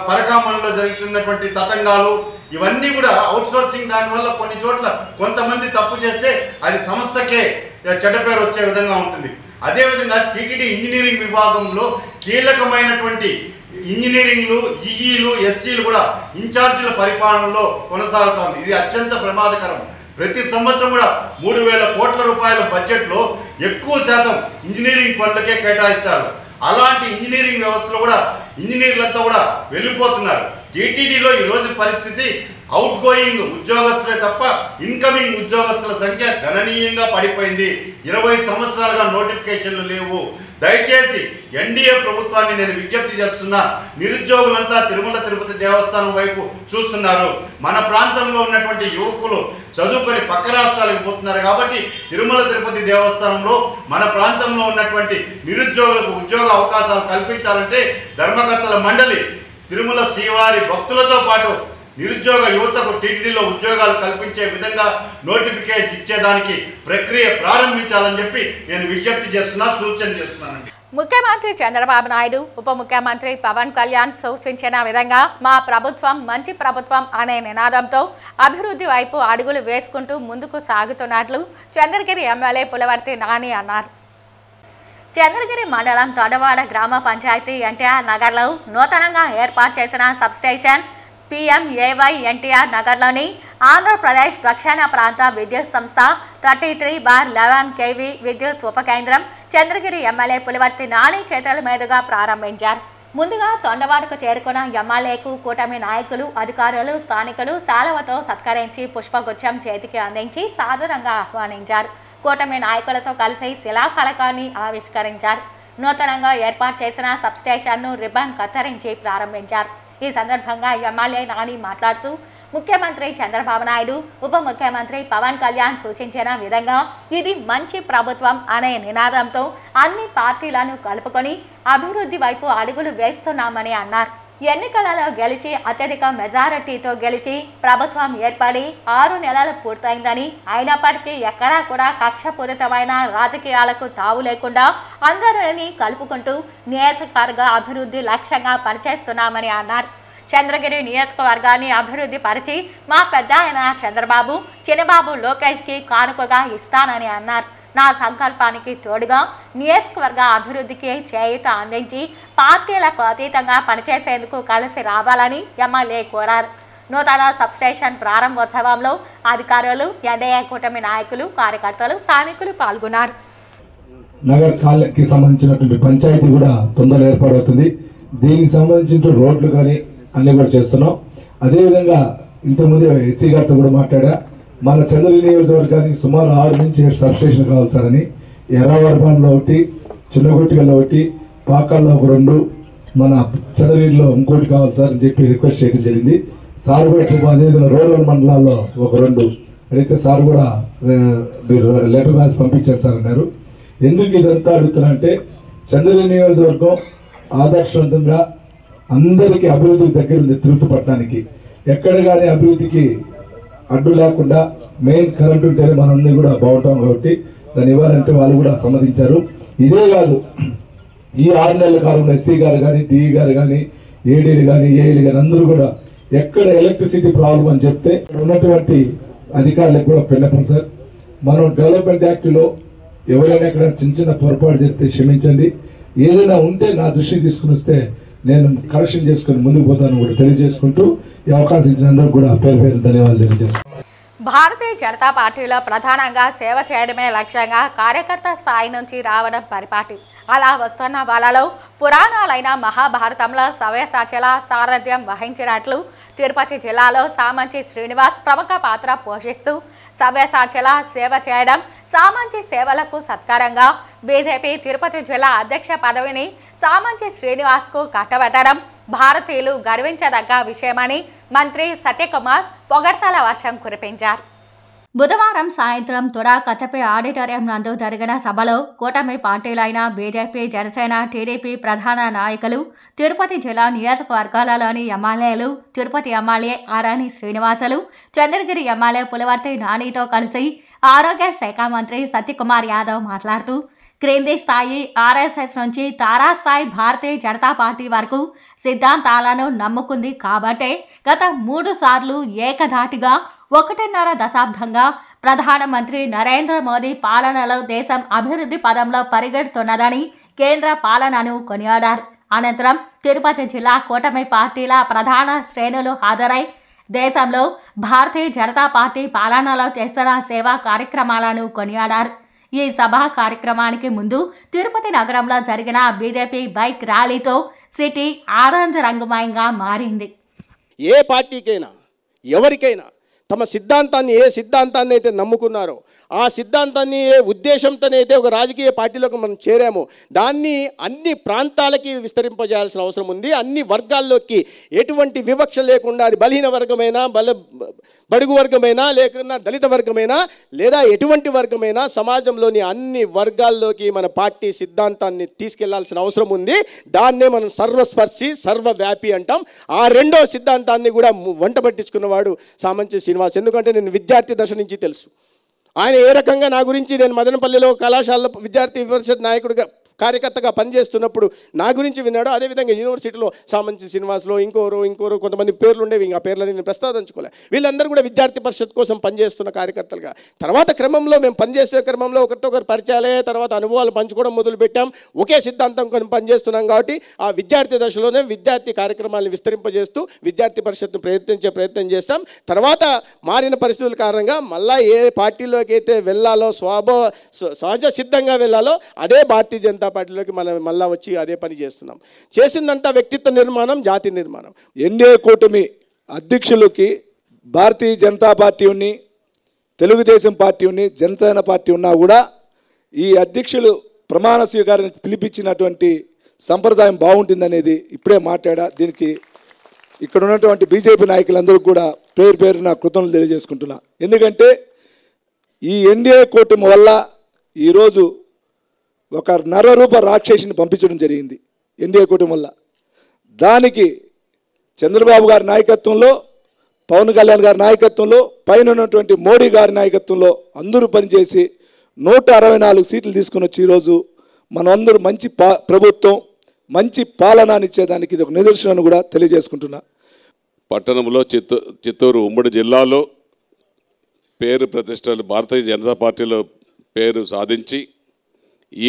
పరకామణలో జరుగుతున్నటువంటి తతంగాలు ఇవన్నీ కూడా అవుట్సోర్సింగ్ దానివల్ల కొన్ని చోట్ల కొంతమంది తప్పు చేస్తే అది సంస్థకే చెడ్డ పేరు వచ్చే విధంగా ఉంటుంది. అదేవిధంగా టీటీడీ ఇంజనీరింగ్ విభాగంలో కీలకమైనటువంటి ఇంజనీరింగ్లు, ఈఈలు, ఎస్సీలు కూడా ఇన్ఛార్జీల పరిపాలనలో కొనసాగుతోంది. ఇది అత్యంత ప్రమాదకరం. ప్రతి సంవత్సరం కూడా 3,000 కోట్ల రూపాయల బడ్జెట్లో ఎక్కువ శాతం ఇంజనీరింగ్ పనులకే కేటాయిస్తారు. అలాంటి ఇంజనీరింగ్ వ్యవస్థలో కూడా ఇంజనీర్లంతా కూడా వెళ్ళిపోతున్నారు. టీటీడీలో ఈరోజు పరిస్థితి అవుట్ గోయింగ్ ఉద్యోగస్తులే తప్ప ఇన్కమింగ్ ఉద్యోగస్తుల సంఖ్య గణనీయంగా పడిపోయింది. 20 సంవత్సరాలుగా నోటిఫికేషన్లు లేవు. దయచేసి ఎన్డీఏ ప్రభుత్వాన్ని నేను విజ్ఞప్తి చేస్తున్నా, నిరుద్యోగులంతా తిరుమల తిరుపతి దేవస్థానం వైపు చూస్తున్నారు. మన ప్రాంతంలో ఉన్నటువంటి యువకులు చదువుకొని పక్క రాష్ట్రాలకు పోతున్నారు కాబట్టి తిరుమల తిరుపతి దేవస్థానంలో మన ప్రాంతంలో ఉన్నటువంటి నిరుద్యోగులకు ఉద్యోగ అవకాశాలు కల్పించాలంటే ధర్మకర్తల మండలి తిరుమల శ్రీవారి భక్తులతో పాటు నిరుద్యోగ యువతకు టీటీడీలో ఉద్యోగాలు కల్పించే విధంగా నోటిఫికేషన్ ఇచ్చేదానికి ప్రక్రియ ప్రారంభించాలని చెప్పి నేను విజ్ఞప్తి చేస్తున్నా, సూచన చేస్తున్నానండి. ముఖ్యమంత్రి చంద్రబాబు నాయుడు, ఉప ముఖ్యమంత్రి పవన్ కళ్యాణ్ సూచించిన విధంగా మా ప్రభుత్వం మంచి ప్రభుత్వం అనే నినాదంతో అభివృద్ధి వైపు అడుగులు వేసుకుంటూ ముందుకు సాగుతున్నట్లు చంద్రగిరి ఎమ్మెల్యే పులవర్తి నాని అన్నారు. చంద్రగిరి మండలం తొడవాడ గ్రామ పంచాయతీ ఎన్టీఆర్ నగర్లో నూతనంగా ఏర్పాటు చేసిన సబ్స్టేషన్ PMAY ఎన్టీఆర్ నగర్లోని ఆంధ్రప్రదేశ్ దక్షిణ ప్రాంత విద్యుత్ సంస్థ 33/11 kV విద్యుత్ ఉప కేంద్రం చంద్రగిరి ఎమ్మెల్యే పులివర్తి నాని చేతుల మీదుగా ప్రారంభించారు. ముందుగా తొండవాడకు చేరుకున్న ఎమ్మెల్యేకు కూటమి నాయకులు, అధికారులు, స్థానికులు శాలువతో సత్కరించి పుష్పగుచ్చం చేతికి అందించి సాదరంగా ఆహ్వానించారు. కూటమి నాయకులతో కలిసి శిలాఫలకాన్ని ఆవిష్కరించారు. నూతనంగా ఏర్పాటు చేసిన సబ్స్టేషన్ను రిబ్బన్ కత్తిరించి ప్రారంభించారు. ఈ సందర్భంగా ఎమ్మెల్యే నాని మాట్లాడుతూ ముఖ్యమంత్రి చంద్రబాబు నాయుడు, ఉప ముఖ్యమంత్రి పవన్ కళ్యాణ్ సూచించిన విధంగా ఇది మంచి ప్రభుత్వం అనే నినాదంతో అన్ని పార్టీలను కలుపుకొని అభివృద్ధి వైపు అడుగులు వేస్తున్నామని అన్నారు. ఎన్నికలలో గెలిచి అత్యధిక మెజారిటీతో గెలిచి ప్రభుత్వం ఏర్పడి 6 నెలలు పూర్తయిందని, అయినప్పటికీ ఎక్కడా కూడా కక్షపూరితమైన రాజకీయాలకు తావు లేకుండా అందరినీ కలుపుకుంటూ నియోజకవర్గ అభివృద్ధి లక్ష్యంగా పనిచేస్తున్నామని అన్నారు. చంద్రగిరి నియోజకవర్గాన్ని అభివృద్ధి పరిచి మా పెద్ద ఆయన చంద్రబాబు, చిన్నబాబు లోకేష్కి కానుకగా ఇస్తానని అన్నారు. నా సంకల్పానికి తోడుగా నియోజకవర్గ అభివృద్ధికి చేయూత అందించి పార్టీలకు అతీతంగా పనిచేసేందుకు కలిసి రావాలని ఎమ్మెల్యే కోరారు. నూతన సబ్స్టేషన్ ప్రారంభోత్సవంలో అధికారులు, ఎన్డీఏ కూటమి నాయకులు, కార్యకర్తలు, స్థానికులు పాల్గొన్నారు. నగర్ కాలనీకి సంబంధించినటువంటి పంచాయతీ కూడా తొందరగా ఏర్పాటవుతుంది. దీనికి సంబంధించిన రోడ్లు కానీ అన్ని కూడా చేస్తున్నాం. అదేవిధంగా ఇంతకుముందు ఎస్సీ గారితో కూడా మాట్లాడా, మన చంద్రగిరి నియోజకవర్గానికి సుమారు 6 నుంచి 7 సబ్స్టేషన్ కావాలి సార్ అని. ఎర్రవర్బంలో ఒకటి, చిన్నగొట్టిగల్లో ఒకటి, పాకాల్లో ఒక 2, మన చంద్రగిరిలో ఇంకోటి కావాలి సార్ అని చెప్పి రిక్వెస్ట్ చేయడం జరిగింది. సార్ కూడా అదేవిధంగా రూరల్ మండలాల్లో ఒక 2 అడిగితే సార్ కూడా మీరు లెటర్ రాసి పంపించారు సార్ అన్నారు. ఎందుకు ఇదంతా అడుగుతున్నా అంటే చంద్రగిరి నియోజకవర్గం ఆదర్శవంతంగా అందరికీ అభివృద్ధికి దగ్గర ఉంది. తిరుపతి పట్టణానికి ఎక్కడ కానీ అభివృద్ధికి అడ్డు లేకుండా మెయిన్ కరెంట్ ఉంటేనే మనందరూ కూడా బాగుంటాం కాబట్టి దాన్ని ఇవ్వాలంటే వాళ్ళు కూడా సమ్మతించారు. ఇదే కాదు, ఈ 6 నెలల కాలంలో ఎస్సీ గారు కానీ, డిఈ గారు కానీ, ఏడీలు కానీ, ఏఈలు కానీ అందరూ కూడా ఎక్కడ ఎలక్ట్రిసిటీ ప్రాబ్లం అని చెప్తే ఉన్నటువంటి అధికారులకు కూడా విన్నపం సార్, మనం డెవలప్మెంట్ యాక్ట్లో ఎవరైనా ఎక్కడ చిన్న చిన్న పొరపాటు చెప్తే క్షమించండి. ఏదైనా ఉంటే నా దృష్టికి తీసుకుని వస్తే నేను కరెక్షన్ చేసుకుని ముందుకు పోతాను కూడా తెలియజేసుకుంటూ ఈ అవకాశం ఇచ్చినందుకు కూడా పేరు ధన్యవాదాలు తెలియజేస్తున్నాను. భారతీయ జనతా పార్టీలో ప్రధానంగా సేవ చేయడమే లక్ష్యంగా కార్యకర్త స్థాయి నుంచి రావడం పరిపాటి. అలా వస్తున్న వాళ్ళలో పురాణాలైన మహాభారతంలో సవ్యసాచిల సారథ్యం వహించినట్లు తిరుపతి జిల్లాలో సామంచి శ్రీనివాస్ ప్రముఖ పాత్ర పోషిస్తూ సవ్యసాచిల సేవ చేయడం, సామంచి సేవలకు సత్కారంగా బీజేపీ తిరుపతి జిల్లా అధ్యక్ష పదవిని సామంచి శ్రీనివాస్కు కట్టబెట్టడం భారతీయులు గర్వించదగ్గ విషయమని మంత్రి సత్యకుమార్ పొగడ్తల వర్షం కురిపించారు. బుధవారం సాయంత్రం తుడా కచపే ఆడిటోరియం నందు జరిగిన సభలో కూటమి పార్టీలైన బీజేపీ, జనసేన, టీడీపీ ప్రధాన నాయకులు, తిరుపతి జిల్లా నియోజకవర్గాలలోని ఎమ్మెల్యేలు, తిరుపతి ఎమ్మెల్యే ఆరాని శ్రీనివాసులు, చంద్రగిరి ఎమ్మెల్యే పులివర్తి నానితో కలిసి ఆరోగ్య శాఖ మంత్రి సత్యకుమార్ యాదవ్ మాట్లాడుతూ క్రింది స్థాయి ఆర్ఎస్ఎస్ నుంచి తారాస్థాయి భారతీయ జనతా పార్టీ వరకు సిద్ధాంతాలను నమ్ముకుంది కాబట్టే గత 3 సార్లు ఏకధాటిగా 1.5 దశాబ్దంగా ప్రధానమంత్రి నరేంద్ర మోదీ పాలనలో దేశం అభివృద్ధి పదంలో పరిగెడుతున్నదని కేంద్ర పాలనను కొనియాడారు. అనంతరం తిరుపతి జిల్లా కూటమి పార్టీల ప్రధాన శ్రేణులు హాజరై దేశంలో భారతీయ జనతా పార్టీ పాలనలో చేస్తున్న సేవా కార్యక్రమాలను కొనియాడారు. ఈ సభా కార్యక్రమానికి ముందు తిరుపతి నగరంలో జరిగిన బీజేపీ బైక్ ర్యాలీతో సిటీ ఆరెంజ్ రంగుమయంగా మారింది. ఏ పార్టీకైనా ఎవరికైనా తమ సిద్ధాంతాన్ని, ఏ సిద్ధాంతాన్ని అయితే నమ్ముకున్నారో ఆ సిద్ధాంతాన్ని, ఏ ఉద్దేశంతోనైతే ఒక రాజకీయ పార్టీలోకి మనం చేరామో దాన్ని అన్ని ప్రాంతాలకి విస్తరింపజేయాల్సిన అవసరం ఉంది. అన్ని వర్గాల్లోకి ఎటువంటి వివక్ష లేకుండా, అది బలహీన వర్గమైనా, బడుగు వర్గమైనా, లేకున్నా దళిత వర్గమైనా, లేదా ఎటువంటి వర్గమైనా సమాజంలోని అన్ని వర్గాల్లోకి మన పార్టీ సిద్ధాంతాన్ని తీసుకెళ్లాల్సిన అవసరం ఉంది. దాన్నే మనం సర్వస్పర్శి, సర్వవ్యాపి అంటాం. ఆ 2వ సిద్ధాంతాన్ని కూడా వంట పట్టించుకున్నవాడు సామంచి శ్రీనివాస్. ఎందుకంటే నేను విద్యార్థి దశ నుంచి తెలుసు ఆయన ఏ రకంగా నా గురించి. నేను మదనపల్లిలో కళాశాలలో విద్యార్థి పరిషత్ నాయకుడిగా కార్యకర్తగా పనిచేస్తున్నప్పుడు నా గురించి విన్నాడు. అదేవిధంగా యూనివర్సిటీలో సామంచి శ్రీనివాసులో ఇంకోరు కొంతమంది పేర్లు ఉండేవి, ఇంకా పేర్లని నేను ప్రస్తావించుకోలే. వీళ్ళందరూ కూడా విద్యార్థి పరిషత్ కోసం పనిచేస్తున్న కార్యకర్తలుగా తర్వాత క్రమంలో మేము పనిచేసే క్రమంలో ఒకరితో పరిచయాలే, తర్వాత అనుభవాలు పంచుకోవడం మొదలుపెట్టాం. ఒకే సిద్ధాంతం కొన్ని పనిచేస్తున్నాం కాబట్టి ఆ విద్యార్థి దశలోనే విద్యార్థి కార్యక్రమాలను విస్తరింపజేస్తూ విద్యార్థి పరిషత్ను ప్రయత్నం చేస్తాం. తర్వాత మారిన పరిస్థితుల కారణంగా మళ్ళీ ఏ పార్టీలోకి అయితే వెళ్ళాలో సహజ సిద్ధంగా వెళ్ళాలో అదే భారతీయ జనతా పార్టీలోకి మనం మళ్ళీ వచ్చి అదే పని చేస్తున్నాం. చేసిందంతా వ్యక్తిత్వ నిర్మాణం, జాతి నిర్మాణం. ఎన్డీఏ కూటమి అధ్యక్షులకి భారతీయ జనతా పార్టీ ఉన్ని, తెలుగుదేశం పార్టీ ఉన్ని, జనసేన పార్టీ ఉన్నా కూడా ఈ అధ్యక్షులు ప్రమాణ స్వీకారానికి పిలిపించినటువంటి సంప్రదాయం బాగుంటుందనేది ఇప్పుడే మాట్లాడా. దీనికి ఇక్కడ ఉన్నటువంటి బీజేపీ నాయకులందరూ కూడా పేరున కృతజ్ఞతలు తెలియజేసుకుంటున్నా. ఎందుకంటే ఈ ఎన్డీఏ కూటమి వల్ల ఈరోజు ఒక నరరూప రాక్షసిని పంపించడం జరిగింది. ఎన్డీఏ కూటమి వల్ల దానికి చంద్రబాబు గారి నాయకత్వంలో, పవన్ కళ్యాణ్ గారి నాయకత్వంలో, పైన ఉన్నటువంటి మోడీ గారి నాయకత్వంలో అందరూ పనిచేసి 164 సీట్లు తీసుకుని వచ్చి ఈరోజు మనందరూ మంచి ప్రభుత్వం, మంచి పాలననిచ్చేదానికి ఇది ఒక నిదర్శనం కూడా తెలియజేసుకుంటున్నా. పట్టణంలో చిత్తూరు ఉమ్మడి జిల్లాలో పేరు ప్రతిష్టలు భారతీయ జనతా పార్టీలో పేరు సాధించి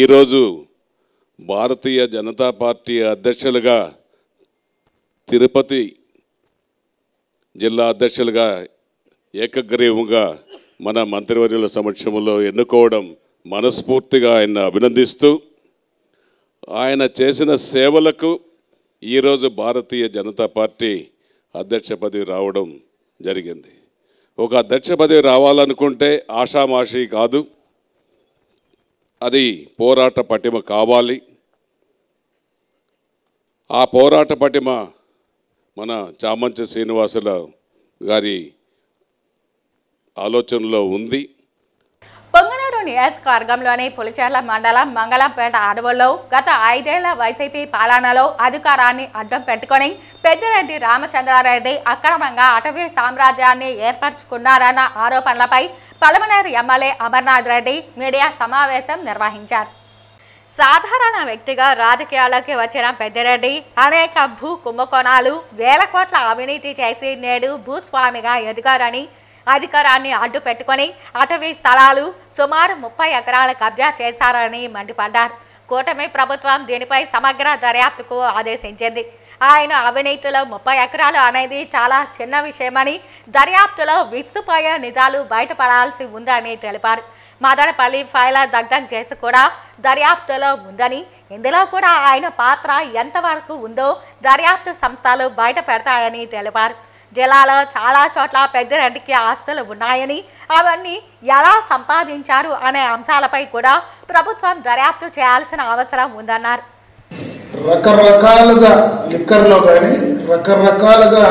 ఈరోజు భారతీయ జనతా పార్టీ అధ్యక్షులుగా, తిరుపతి జిల్లా అధ్యక్షులుగా ఏకగ్రీవంగా మన మంత్రివర్యుల సమక్షంలో ఎన్నుకోవడం మనస్ఫూర్తిగా ఆయన అభినందిస్తూ, ఆయన చేసిన సేవలకు ఈరోజు భారతీయ జనతా పార్టీ అధ్యక్ష పదవి రావడం జరిగింది. ఒక అధ్యక్ష పదవి రావాలనుకుంటే ఆషామాషి కాదు, అది పోరాట పటిమ కావాలి. ఆ పోరాట పటిమ మన చామంచి శ్రీనివాసుల గారి ఆలోచనలో ఉంది. పొంగనూరు నియోజకవర్గంలోని పులిచెర్ల మండలం మంగళంపేట అడవుల్లో గత 5 ఏళ్ల వైసీపీ పాలనలో అధికారాన్ని అడ్డం పెట్టుకుని పెద్దిరెడ్డి రామచంద్రారెడ్డి అక్రమంగా అటవీ సామ్రాజ్యాన్ని ఏర్పరచుకున్నారన్న ఆరోపణలపై పలమనేరు ఎమ్మెల్యే అమర్నాథ్ రెడ్డి మీడియా సమావేశం నిర్వహించారు. సాధారణ వ్యక్తిగా రాజకీయాల్లోకి వచ్చిన పెద్దిరెడ్డి అనేక భూ కుంభకోణాలు, వేల కోట్ల అవినీతి చేసి నేడు భూస్వామిగా ఎదిగారని, అధికారాన్ని అడ్డు పెట్టుకుని అటవీ స్థలాలు సుమారు 30 ఎకరాల కబ్జా చేశారని మండిపడ్డారు. కూటమి ప్రభుత్వం దీనిపై సమగ్ర దర్యాప్తుకు ఆదేశించింది. ఆయన అవినీతిలో 30 ఎకరాలు అనేది చాలా చిన్న విషయమని, దర్యాప్తులో విస్తుపోయే నిజాలు బయటపడాల్సి ఉందని తెలిపారు. మదనపల్లి ఫైలర్ దగ్ధం కేసు కూడా దర్యాప్తులో ఉందని, ఇందులో కూడా ఆయన పాత్ర ఎంతవరకు ఉందో దర్యాప్తు సంస్థలు బయట పెడతాయని తెలిపారు. జిల్లాలో చాలా చోట్ల పెద్దిరెడ్డికి ఆస్తులు ఉన్నాయని, అవన్నీ ఎలా సంపాదించారు అనే అంశాలపై కూడా ప్రభుత్వం దర్యాప్తు చేయాల్సిన అవసరం ఉందన్నారు. రకరకాలుగా లిక్కర్లో కానీ రకరకాలుగా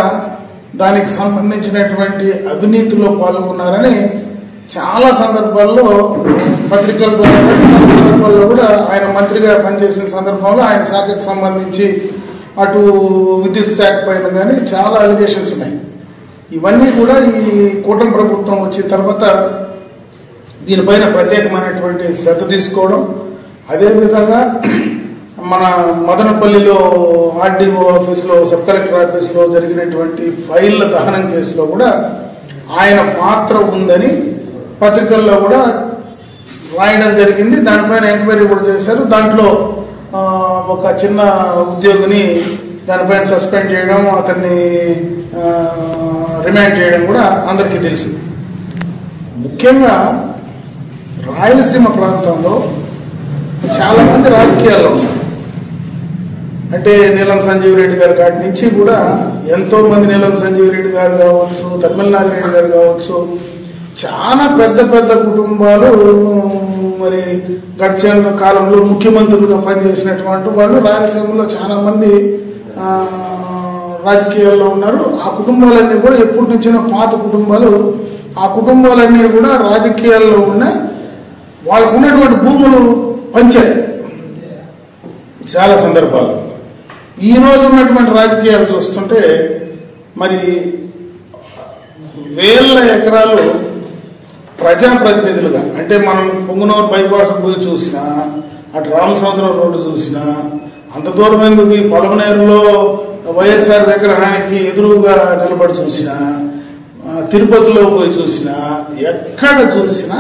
దానికి సంబంధించినటువంటి అవినీతిలో పాల్గొన్నారని చాలా సందర్భాల్లో పత్రికల ద్వారా సందర్భాల్లో కూడా ఆయన మంత్రిగా పనిచేసిన సందర్భంలో ఆయన శాఖకు సంబంధించి అటు విద్యుత్ శాఖ పైన కానీ చాలా అలిగేషన్స్ ఉన్నాయి. ఇవన్నీ కూడా ఈ కూటమి ప్రభుత్వం వచ్చిన తర్వాత దీనిపైన ప్రత్యేకమైనటువంటి శ్రద్ధ తీసుకోవడం, అదేవిధంగా మన మదనపల్లిలో ఆర్డీఓ ఆఫీసులో, సబ్ కలెక్టర్ ఆఫీసులో జరిగినటువంటి ఫైళ్ల దహనం కేసులో కూడా ఆయన పాత్ర ఉందని పత్రికల్లో కూడా రాయడం జరిగింది. దానిపైన ఎంక్వైరీ కూడా చేశారు. దాంట్లో ఒక చిన్న ఉద్యోగిని దానిపైన సస్పెండ్ చేయడం, అతన్ని రిమాండ్ చేయడం కూడా అందరికీ తెలుసు. ముఖ్యంగా రాయలసీమ ప్రాంతంలో చాలా మంది రాజకీయాల్లో అంటే నీలం సంజీవ్ రెడ్డి గారి కాటి నుంచి కూడా ఎంతో మంది, నీలం సంజీవ్ రెడ్డి గారు కావచ్చు, తమిళనాథు రెడ్డి గారు కావచ్చు, చాలా పెద్ద పెద్ద కుటుంబాలు మరి గడిచిన కాలంలో ముఖ్యమంత్రులుగా పనిచేసినటువంటి వాళ్ళు రాయలసీమలో చాలా మంది రాజకీయాల్లో ఉన్నారు. ఆ కుటుంబాలన్నీ కూడా ఎప్పటి నుంచినో పాత కుటుంబాలు. ఆ కుటుంబాలన్నీ కూడా రాజకీయాల్లో ఉన్న వాళ్ళకు ఉన్నటువంటి భూములు పంచాయి చాలా సందర్భాలు. ఈ రోజు ఉన్నటువంటి రాజకీయాలు చూస్తుంటే మరి వేల ఎకరాలు ప్రజాప్రతినిధులుగా, అంటే మనం పొంగునూరు బైపాస్ పోయి చూసినా అటు రామసముద్రం రోడ్డు చూసినా, అంత దూరం ఎందుకు ఈ పొలమనేరులో వైఎస్ఆర్ విగ్రహానికి ఎదురుగా నిలబడి చూసినా, తిరుపతిలో పోయి చూసినా, ఎక్కడ చూసినా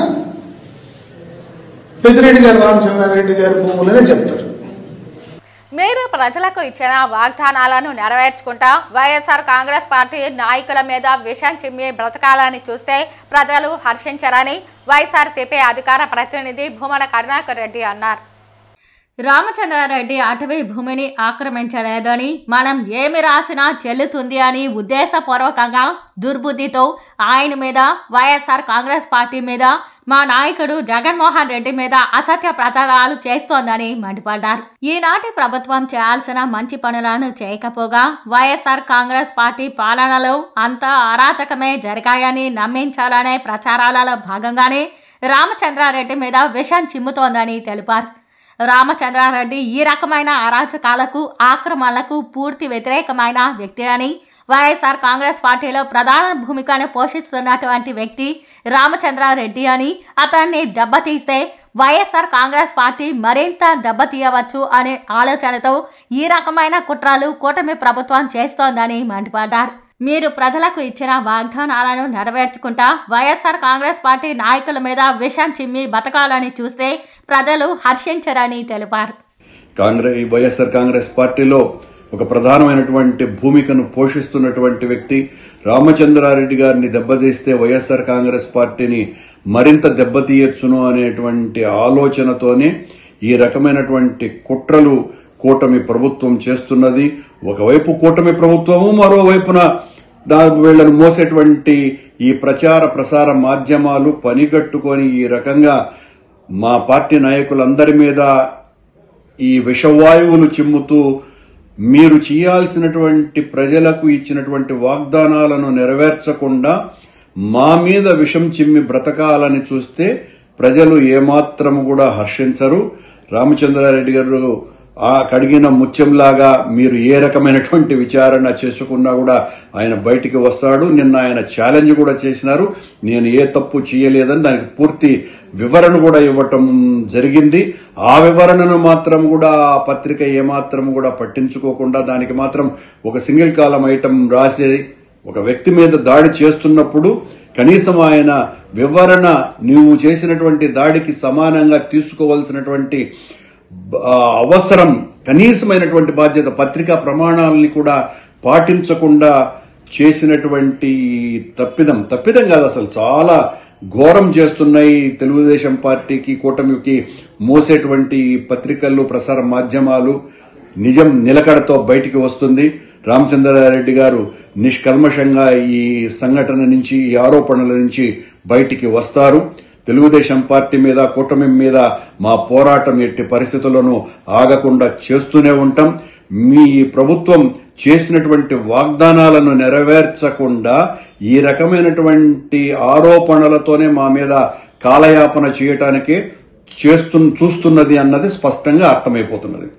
పెద్దిరెడ్డి గారు రామచంద్రారెడ్డి గారి భూములనే చెప్తారు. మీరు ప్రజలకు ఇచ్చిన వాగ్దానాలను నెరవేర్చుకుంటా వైఎస్ఆర్ కాంగ్రెస్ పార్టీ నాయకుల మీద విషం చిమ్మి బ్రతకాలని చూస్తే ప్రజలు హర్షించరని వైఎస్ఆర్సీపీ అధికార ప్రతినిధి భూమన కరుణాకర్ రెడ్డి అన్నారు. రామచంద్రారెడ్డి అటవీ భూమిని ఆక్రమించలేదని, మనం ఏమి రాసినా చెల్లుతుంది అని ఉద్దేశపూర్వకంగా దుర్బుద్ధితో ఆయన మీద, వైఎస్ఆర్ కాంగ్రెస్ పార్టీ మీద, మా నాయకుడు జగన్మోహన్ రెడ్డి మీద అసత్య ప్రచారాలు చేస్తోందని మండిపడ్డారు. ఈనాటి ప్రభుత్వం చేయాల్సిన మంచి పనులను చేయకపోగా వైఎస్ఆర్ కాంగ్రెస్ పార్టీ పాలనలో అంతా అరాచకమే జరిగాయని నమ్మించాలనే ప్రచారాలలో భాగంగానే రామచంద్రారెడ్డి మీద విషం చిమ్ముతోందని తెలిపారు. రామచంద్రారెడ్డి ఈ రకమైన అరాచకాలకు, ఆక్రమణలకు పూర్తి వ్యతిరేకమైన వ్యక్తి అని, వైఎస్ఆర్ కాంగ్రెస్ పార్టీలో ప్రధాన భూమికను పోషిస్తున్నటువంటి వ్యక్తి రామచంద్రారెడ్డి అని, అతన్ని దెబ్బతీస్తే వైఎస్ఆర్ కాంగ్రెస్ పార్టీ మరింత దెబ్బతీయవచ్చు అనే ఆలోచనతో ఈ రకమైన కుట్రలు కూటమి ప్రభుత్వం చేస్తోందని మండిపడ్డారు. మీరు ప్రజలకు ఇచ్చిన వాగ్దానాలను నెరవేర్చుకుంటా వైఎస్ఆర్ కాంగ్రెస్ పార్టీ నాయకుల మీద విషం చిమ్మి బతకాలని చూస్తే ప్రజలు హర్షించరని తెలిపారు. వైఎస్ఆర్ కాంగ్రెస్ పార్టీలో ఒక ప్రధానమైనటువంటి భూమికను పోషిస్తున్నటువంటి వ్యక్తి రామచంద్రారెడ్డి గారిని దెబ్బతీస్తే వైఎస్ఆర్ కాంగ్రెస్ పార్టీని మరింత దెబ్బతీయచ్చును అనేటువంటి ఆలోచనతోనే ఈ రకమైనటువంటి కుట్రలు కూటమి ప్రభుత్వం చేస్తున్నది. ఒకవైపు కూటమి ప్రభుత్వము, మరోవైపున వీళ్లను మోసేటువంటి ఈ ప్రచార ప్రసార మాధ్యమాలు పనిగట్టుకొని ఈ రకంగా మా పార్టీ నాయకులందరి మీద ఈ విషవాయువులు చిమ్ముతూ మీరు చేయాల్సినటువంటి ప్రజలకు ఇచ్చినటువంటి వాగ్దానాలను నెరవేర్చకుండా మా మీద విషం చిమ్మి బ్రతకాలని చూస్తే ప్రజలు ఏమాత్రం కూడా హర్షించరు. రామచంద్రారెడ్డి గారు ఆ కడిగిన ముత్యంలాగా మీరు ఏ రకమైనటువంటి విచారణ చేసుకున్నా కూడా ఆయన బయటికి వస్తాడు. నిన్న ఆయన ఛాలెంజ్ కూడా చేసినారు, నేను ఏ తప్పు చేయలేదని. దానికి పూర్తి వివరణ కూడా ఇవ్వటం జరిగింది. ఆ వివరణను మాత్రం కూడా ఆ పత్రిక ఏమాత్రం కూడా పట్టించుకోకుండా దానికి మాత్రం ఒక సింగిల్ కాలం ఐటమ్ రాసి ఒక వ్యక్తి మీద దాడి చేస్తున్నప్పుడు కనీసం ఆయన వివరణ నువ్వు చేసినటువంటి దాడికి సమానంగా తీసుకోవాల్సినటువంటి అవసరం, కనీసమైనటువంటి బాధ్యత, పత్రికా ప్రమాణాలని కూడా పాటించకుండా చేసినటువంటి తప్పిదం కాదు, అసలు చాలా ఘోరం చేస్తున్నాయి. తెలుగుదేశం పార్టీకి, కూటమికి మోసేటువంటి పత్రికలు, ప్రసార మాధ్యమాలు నిజం నిలకడతో బయటికి వస్తుంది. రామచంద్రారెడ్డి గారు నిష్కల్మషంగా ఈ సంఘటన నుంచి, ఈ ఆరోపణల నుంచి బయటికి వస్తారు. తెలుగుదేశం పార్టీ మీద, కూటమి మీద మా పోరాటం ఎట్టి పరిస్థితుల్లోనూ ఆగకుండా చేస్తూనే ఉంటాం. మీ ప్రభుత్వం చేసినటువంటి వాగ్దానాలను నెరవేర్చకుండా ఈ రకమైనటువంటి ఆరోపణలతోనే మా మీద కాలయాపన చేయటానికే చూస్తున్నది అన్నది స్పష్టంగా అర్థమైపోతున్నది.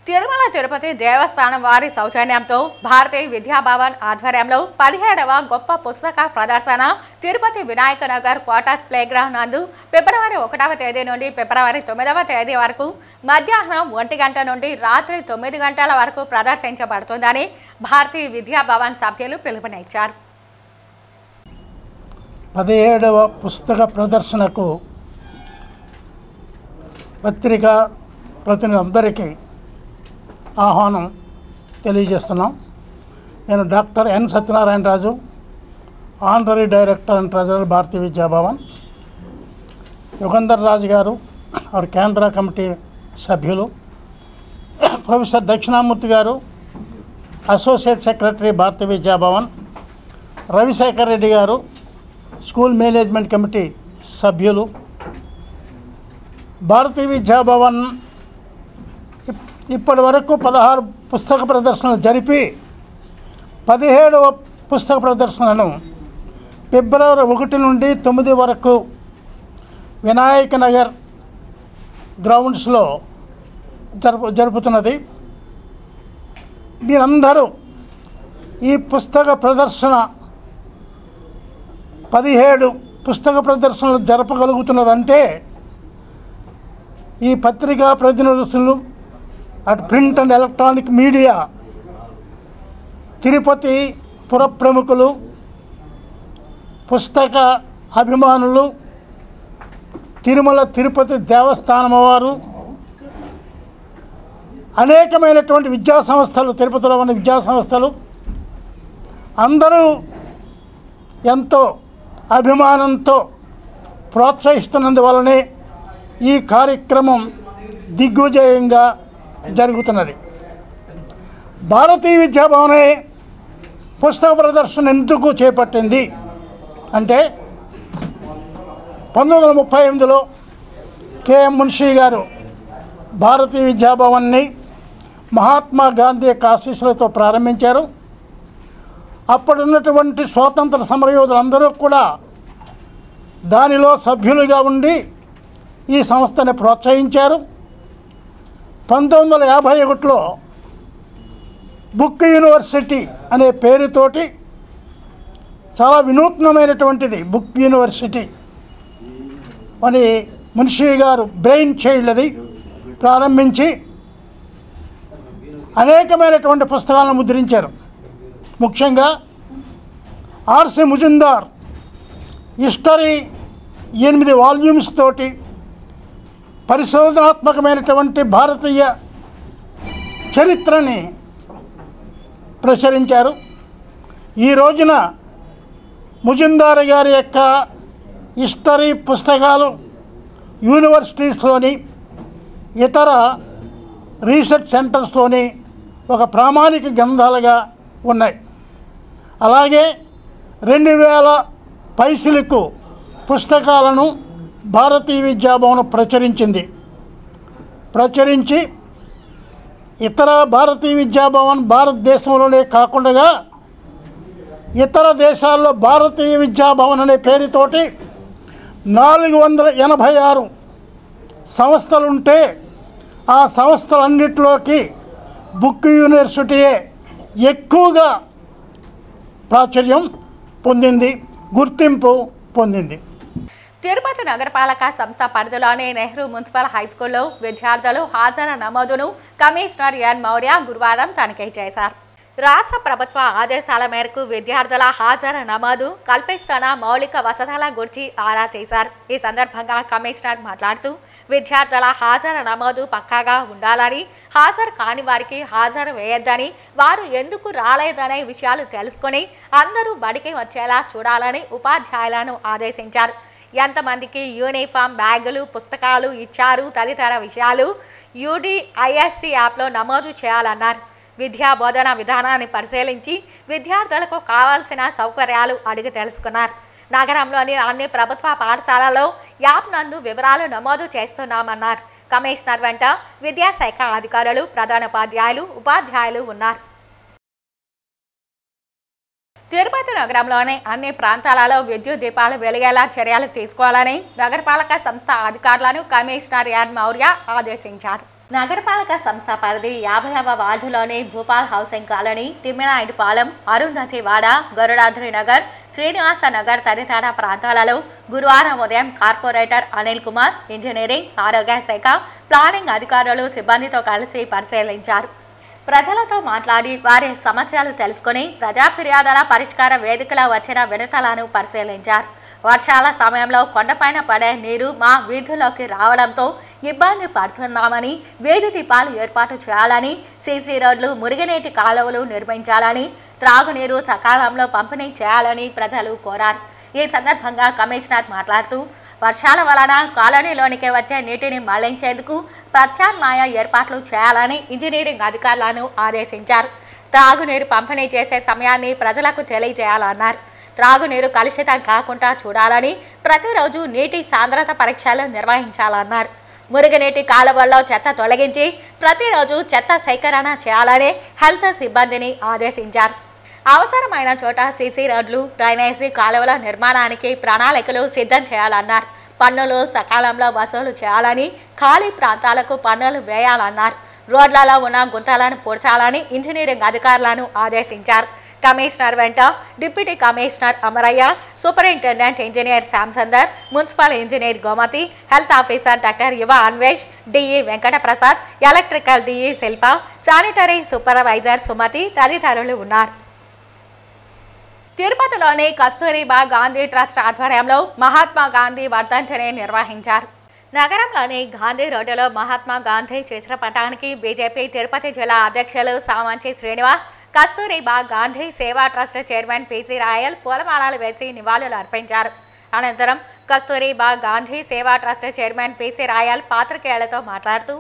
తిరుమల తిరుపతి దేవస్థానం వారి సౌజన్యంతో భారతీయ విద్యాభవన్ ఆధ్వర్యంలో 17వ గొప్ప పుస్తక ప్రదర్శన తిరుపతి వినాయక నగర్ క్వార్టర్స్ ప్లేగ్రౌండ్ నందు ఫిబ్రవరి 1వ తేదీ నుండి ఫిబ్రవరి 9వ తేదీ వరకు మధ్యాహ్నం 1 గంట నుండి రాత్రి 9 గంటల వరకు ప్రదర్శించబడుతుందని భారతీయ విద్యాభవన్ సభ్యులు పిలుపునిచ్చారు. 17వ పుస్తక ప్రదర్శనకు పత్రికా ప్రతినిధులందరికీ ఆహ్వానం తెలియజేస్తున్నాం. నేను doctor N Satyanarayana Raju, honorary director and treasurer Bharatiya Vidya Bhavan. Yugandhar Raju garu వారి కేంద్ర కమిటీ సభ్యులు, professor Dakshinamurthy garu associate secretary Bharatiya Vidya Bhavan, Ravishekhar Reddy garu school management committee సభ్యులు. భారతీయ విద్యాభవన్ ఇప్పటి వరకు 16 పుస్తక ప్రదర్శనలు జరిపి 17వ పుస్తక ప్రదర్శనను ఫిబ్రవరి 1 నుండి 9 వరకు వినాయక నగర్ గ్రౌండ్స్లో జరుపుతున్నది. మీరందరూ ఈ పుస్తక ప్రదర్శన 17 పుస్తక ప్రదర్శనలు జరపగలుగుతున్నదంటే ఈ పత్రికా ప్రతినిధులు, అటు print and electronic media, Tirupati పుర ప్రముఖులు, పుస్తక అభిమానులు, తిరుమల తిరుపతి దేవస్థానం వారు, అనేకమైనటువంటి విద్యా సంస్థలు, తిరుపతిలో ఉన్న విద్యా సంస్థలు అందరూ ఎంతో అభిమానంతో ప్రోత్సహిస్తున్నందువలనే ఈ కార్యక్రమం దిగ్విజయంగా జరుగుతున్నది. భారతీయ విద్యాభవనే పుస్తక ప్రదర్శన ఎందుకు చేపట్టింది అంటే 1938లో కెఎం మున్షీ గారు భారతీయ విద్యాభవన్ని మహాత్మా గాంధీ యొక్క ఆశీస్సులతో ప్రారంభించారు. అప్పుడున్నటువంటి స్వాతంత్ర సమరయోధులందరూ కూడా దానిలో సభ్యులుగా ఉండి ఈ సంస్థని ప్రోత్సహించారు. 1951లో బుక్ యూనివర్సిటీ అనే పేరుతోటి చాలా వినూత్నమైనటువంటిది బుక్ యూనివర్సిటీ అని మున్షీ గారు బ్రెయిన్ చైల్డ్ అది ప్రారంభించి అనేకమైనటువంటి పుస్తకాలను ముద్రించారు. ముఖ్యంగా ఆర్సి ముజుందార్ హిస్టరీ 8 వాల్యూమ్స్ తోటి పరిశోధనాత్మకమైనటువంటి భారతీయ చరిత్రని ప్రచురించారు. ఈ రోజున ముజుందార్ గారి యొక్క హిస్టరీ పుస్తకాలు యూనివర్సిటీస్లోని ఇతర రీసెర్చ్ సెంటర్స్లోని ఒక ప్రామాణిక గ్రంథాలుగా ఉన్నాయి. అలాగే 2000 పైసలకు పుస్తకాలను భారతీయ విద్యాభవన్ ప్రచురించి ఇతర భారతీయ విద్యాభవన్ భారతదేశంలోనే కాకుండా ఇతర దేశాల్లో భారతీయ విద్యాభవన్ అనే పేరుతోటి 486 సంస్థలుంటే ఆ సంస్థలన్నిటిలోకి బుక్ యూనివర్సిటీయే ఎక్కువగా ప్రాచుర్యం పొందింది, గుర్తింపు పొందింది. తిరుపతి నగరపాలక సంస్థ పరిధిలోని నెహ్రూ మున్సిపల్ హైస్కూల్లో విద్యార్థులు హాజరు నమోదును కమిషనర్ ఎన్ మౌర్య గురువారం తనిఖీ చేశారు. రాష్ట్ర ప్రభుత్వ ఆదేశాల మేరకు విద్యార్థుల హాజరు నమోదు కల్పిస్తున్న మౌలిక వసతుల గురించి ఆరా తీశారు. ఈ సందర్భంగా కమిషనర్ మాట్లాడుతూ విద్యార్థుల హాజరు నమోదు పక్కాగా ఉండాలని, హాజరు కాని వారికి హాజరు వేయొద్దని, వారు ఎందుకు రాలేదనే విషయాలు తెలుసుకుని అందరూ బడికి వచ్చేలా చూడాలని ఉపాధ్యాయులను ఆదేశించారు. ఎంతమందికి యూనిఫామ్, బ్యాగులు, పుస్తకాలు ఇచ్చారు తదితర విషయాలు యూడిఐఎస్సి యాప్లో నమోదు చేయాలన్నారు. విద్యా బోధన విధానాన్ని పరిశీలించి విద్యార్థులకు కావాల్సిన సౌకర్యాలు అడిగి తెలుసుకున్నారు. నగరంలోని అన్ని ప్రభుత్వ పాఠశాలల్లో యాప్ నందు వివరాలు నమోదు చేస్తున్నామన్నారు. కమిషనర్ వెంట విద్యాశాఖ అధికారులు, ప్రధానోపాధ్యాయులు, ఉపాధ్యాయులు ఉన్నారు. తిరుపతి నగరంలోని అన్ని ప్రాంతాలలో విద్యుత్ దీపాలు వెలిగేలా చర్యలు తీసుకోవాలని నగరపాలక సంస్థ అధికారులను కమిషనర్ ఎన్ మౌర్య ఆదేశించారు. నగరపాలక సంస్థ పరిధి 50వ వార్డులోని భూపాల్ హౌసింగ్ కాలనీ, తిమ్మినాయుడుపాలెం, అరుంధతివాడ, గరుడాద్రి నగర్, శ్రీనివాస నగర్ తదితర ప్రాంతాలలో గురువారం ఉదయం కార్పొరేటర్ అనిల్ కుమార్, ఇంజనీరింగ్, ఆరోగ్య శాఖ, ప్లానింగ్ అధికారులు సిబ్బందితో కలిసి పరిశీలించారు. ప్రజలతో మాట్లాడి వారి సమస్యలు తెలుసుకుని ప్రజా ఫిర్యాదుల పరిష్కార వేదికలో వచ్చిన వినతులను పరిశీలించారు. వర్షాల సమయంలో కొండపైన పడే నీరు మా వీధుల్లోకి రావడంతో ఇబ్బంది పడుతున్నామని, వీధి దీపాలు ఏర్పాటు చేయాలని, సీసీ రోడ్లు, మురుగునీటి కాలువలు నిర్మించాలని, త్రాగునీరు సకాలంలో పంపిణీ చేయాలని ప్రజలు కోరారు. ఈ సందర్భంగా కమిషనర్ మాట్లాడుతూ వర్షాల వలన కాలనీలోనికి వచ్చే నీటిని మళ్లించేందుకు ప్రత్యామ్నాయ ఏర్పాట్లు చేయాలని ఇంజనీరింగ్ అధికారులను ఆదేశించారు. త్రాగునీరు పంపిణీ చేసే సమయాన్ని ప్రజలకు తెలియజేయాలన్నారు. త్రాగునీరు కలుషితం కాకుండా చూడాలని, ప్రతిరోజు నీటి సాంద్రత పరీక్షలు నిర్వహించాలన్నారు. మురుగునీటి కాలువల్లో చెత్త తొలగించి ప్రతిరోజు చెత్త సేకరణ చేయాలని హెల్త్ సిబ్బందిని ఆదేశించారు. అవసరమైన చోట సీసీ రోడ్లు, డ్రైనేజీ కాలువల నిర్మాణానికి ప్రణాళికలు సిద్ధం చేయాలన్నారు. పన్నులు సకాలంలో వసూలు చేయాలని, ఖాళీ ప్రాంతాలకు పన్నులు వేయాలన్నారు. రోడ్లలో ఉన్న గుంతలను పూడ్చాలని ఇంజనీరింగ్ అధికారులను ఆదేశించారు. కమిషనర్ వెంట deputy commissioner Amaraiah, superintendent engineer Shyamsundar, municipal engineer Gomathi, health officer doctor Yuva Anvesh, DE Venkataprasad, electrical DE Shilpa, sanitary supervisor Sumathi తదితరులు ఉన్నారు. తిరుపతిలోని కస్తూరిబా గాంధీ ట్రస్ట్ ఆధ్వర్యంలో మహాత్మా గాంధీ వర్ధంతిని నిర్వహించారు. నగరంలోని గాంధీ రోడ్డులో మహాత్మా గాంధీ చిత్రపటానికి బీజేపీ తిరుపతి జిల్లా అధ్యక్షులు సామంచి శ్రీనివాస్, కస్తూరిబా గాంధీ సేవా ట్రస్ట్ చైర్మన్ పిసి రాయల్ పూలమాలలు వేసి నివాళులు అర్పించారు. అనంతరం కస్తూరిబా గాంధీ సేవా ట్రస్ట్ చైర్మన్ పిసి రాయల్ పాత్రికేయులతో మాట్లాడుతూ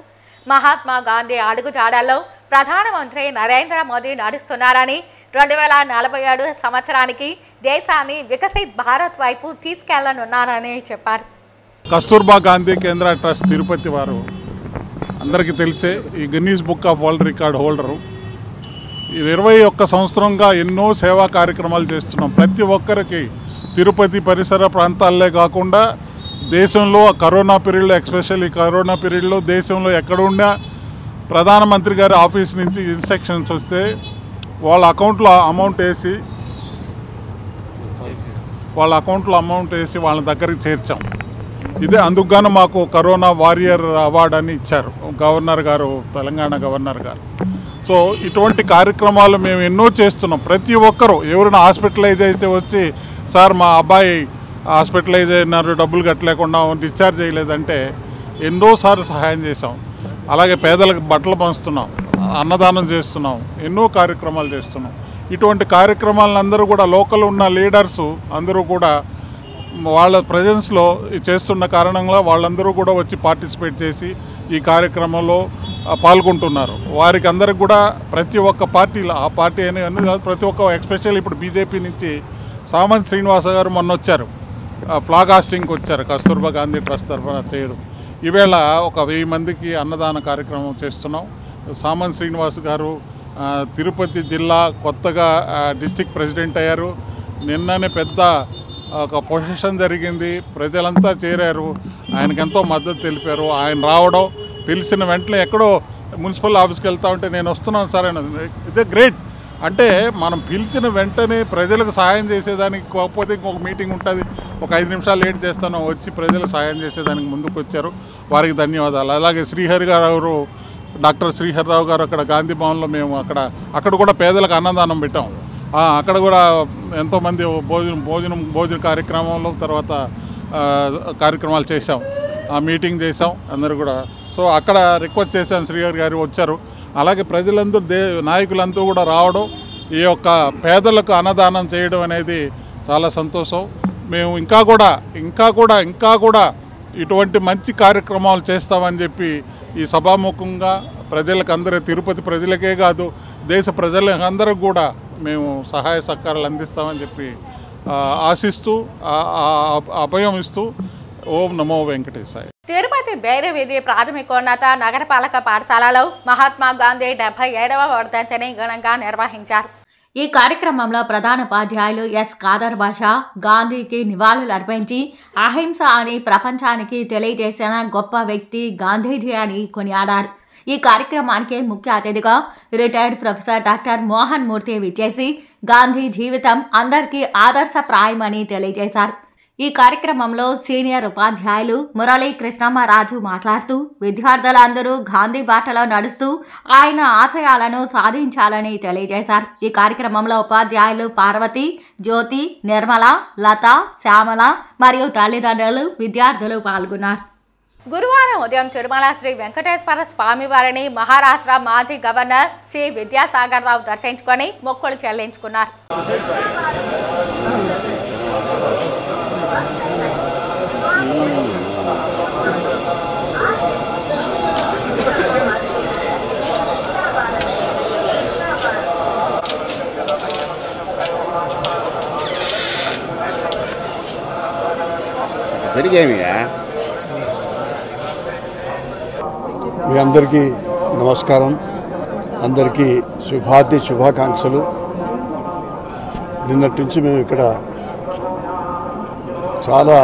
మహాత్మా గాంధీ అడుగుజాడల్లో ప్రధానమంత్రి నరేంద్ర మోదీ నడుస్తున్నారని 2047 సంవత్సరానికి దేశాన్ని వికసిత్ భారత్ వైపు తీసుకెళ్లనున్నారని చెప్పారు. కస్తూర్బా గాంధీ కేంద్ర ట్రస్ట్ తిరుపతి వారు అందరికీ తెలిసే ఈ Guinness book of world record holder. 21 సంవత్సరంగా ఎన్నో సేవా కార్యక్రమాలు చేస్తున్నాం. ప్రతి ఒక్కరికి తిరుపతి పరిసర ప్రాంతాలే కాకుండా దేశంలో కరోనా పీరియడ్లో, ఎస్పెషల్లీ కరోనా పీరియడ్లో దేశంలో ఎక్కడున్నా ప్రధానమంత్రి గారి ఆఫీస్ నుంచి ఇన్స్ట్రక్షన్స్ వస్తే వాళ్ళ అకౌంట్లో అమౌంట్ వేసి వాళ్ళ దగ్గరికి చేర్చాం. ఇదే అందుకుగాను మాకు కరోనా వారియర్ అవార్డు అని ఇచ్చారు గవర్నర్ గారు, తెలంగాణ గవర్నర్ గారు. సో ఇటువంటి కార్యక్రమాలు మేము ఎన్నో చేస్తున్నాం. ప్రతి ఒక్కరూ ఎవరైనా హాస్పిటలైజ్ అయితే వచ్చి సార్ మా అబ్బాయి హాస్పిటలైజ్ అయినారు, డబ్బులు కట్టలేకుండా డిశ్చార్జ్ చేయలేదంటే ఎన్నోసార్లు సహాయం చేసాం. అలాగే పేదలకు బట్టలు పంచుతున్నాం, అన్నదానం చేస్తున్నాం, ఎన్నో కార్యక్రమాలు చేస్తున్నాం. ఇటువంటి కార్యక్రమాలను అందరూ కూడా లోకల్ ఉన్న లీడర్సు అందరూ కూడా వాళ్ళ ప్రజెన్స్లో చేస్తున్న కారణంగా వాళ్ళందరూ కూడా వచ్చి పార్టిసిపేట్ చేసి ఈ కార్యక్రమంలో పాల్గొంటున్నారు. వారికి అందరికి కూడా ప్రతి ఒక్క పార్టీలో, ఆ పార్టీ అని ప్రతి ఒక్క ఎస్పెషల్లీ ఇప్పుడు బీజేపీ నుంచి సామంత్ శ్రీనివాస గారు మొన్న వచ్చారు, ఫ్లాగ్ హాస్టింగ్కి వచ్చారు కస్తూర్బా గాంధీ ట్రస్ట్ తరఫున చేయడం. ఈవేళ ఒక 1000 మందికి అన్నదాన కార్యక్రమం చేస్తున్నాం. సామంత్ శ్రీనివాస్ గారు తిరుపతి జిల్లా కొత్తగా డిస్ట్రిక్ట్ ప్రెసిడెంట్ అయ్యారు. నిన్ననే పెద్ద ఒక పొజిషన్ జరిగింది, ప్రజలంతా చేరారు, ఆయనకు ఎంతో మద్దతు తెలిపారు. ఆయన రావడం, పిలిచిన వెంటనే ఎక్కడో మున్సిపల్ ఆఫీస్కి వెళ్తా ఉంటే నేను వస్తున్నాను సార్ అన్నది. ఇదే గ్రేట్. అంటే మనం పిలిచిన వెంటనే ప్రజలకు సహాయం చేసేదానికి, కాకపోతే ఇంకొక మీటింగ్ ఉంటుంది, ఒక 5 నిమిషాలు లేట్ చేస్తాను, వచ్చి ప్రజలకు సహాయం చేసేదానికి ముందుకు వచ్చారు. వారికి ధన్యవాదాలు. అలాగే శ్రీహరి గారు, డాక్టర్ శ్రీహరిరావు గారు అక్కడ గాంధీ భవన్లో మేము అక్కడ కూడా పేదలకు అన్నదానం పెట్టాం. అక్కడ కూడా ఎంతోమంది భోజన కార్యక్రమంలో తర్వాత కార్యక్రమాలు చేసాం, మీటింగ్ చేసాం అందరూ కూడా. సో అక్కడ రిక్వెస్ట్ చేశాను, శ్రీహరి గారు వచ్చారు. అలాగే ప్రజలందరూ నాయకులందరూ కూడా రావడం, ఈ యొక్క పేదలకు అన్నదానం చేయడం అనేది చాలా సంతోషం. మేము ఇంకా కూడా ఇటువంటి మంచి కార్యక్రమాలు చేస్తామని చెప్పి ఈ సభాముఖంగా ప్రజలకు అందరూ, తిరుపతి ప్రజలకే కాదు దేశ ప్రజలందరికీ కూడా మేము సహాయ సహకారాలు అందిస్తామని చెప్పి ఆశిస్తూ అభయం ఇస్తూ ఓం నమో వెంకటేశాయ. తిరుపతి బేరవీధి ప్రాథమికోన్నత నగరపాలక పాఠశాలలో మహాత్మా గాంధీ 77వ వర్ధంతిని ఘనంగా నిర్వహించారు. ఈ కార్యక్రమంలో ప్రధానోపాధ్యాయులు ఎస్ ఖాదర్ బాషా గాంధీకి నివాళులు అర్పించి అహింస అని ప్రపంచానికి తెలియజేసిన గొప్ప వ్యక్తి గాంధీజీ అని కొనియాడారు. ఈ కార్యక్రమానికి ముఖ్య అతిథిగా రిటైర్డ్ ప్రొఫెసర్ డాక్టర్ మోహన్ మూర్తి విచ్చేసి గాంధీ జీవితం అందరికీ ఆదర్శప్రాయమని తెలియజేశారు. ఈ కార్యక్రమంలో సీనియర్ ఉపాధ్యాయులు మురళీ కృష్ణమ్మరాజు మాట్లాడుతూ విద్యార్థులందరూ గాంధీ బాటలో నడుస్తూ ఆయన ఆశయాలను సాధించాలని తెలియజేశారు. ఈ కార్యక్రమంలో ఉపాధ్యాయులు పార్వతి, జ్యోతి, నిర్మల, లత, శ్యామల మరియు తల్లిదండ్రులు, విద్యార్థులు పాల్గొన్నారు. గురువారం ఉదయం తిరుమల శ్రీ వెంకటేశ్వర స్వామి వారిని మహారాష్ట్ర మాజీ గవర్నర్ సి విద్యాసాగర్ రావు దర్శించుకొని మొక్కులు చెల్లించుకున్నారు. మీ అందరికీ నమస్కారం, అందరికీ శుభాకాంక్షలు. నిన్నటి నుంచి మేము ఇక్కడ చాలా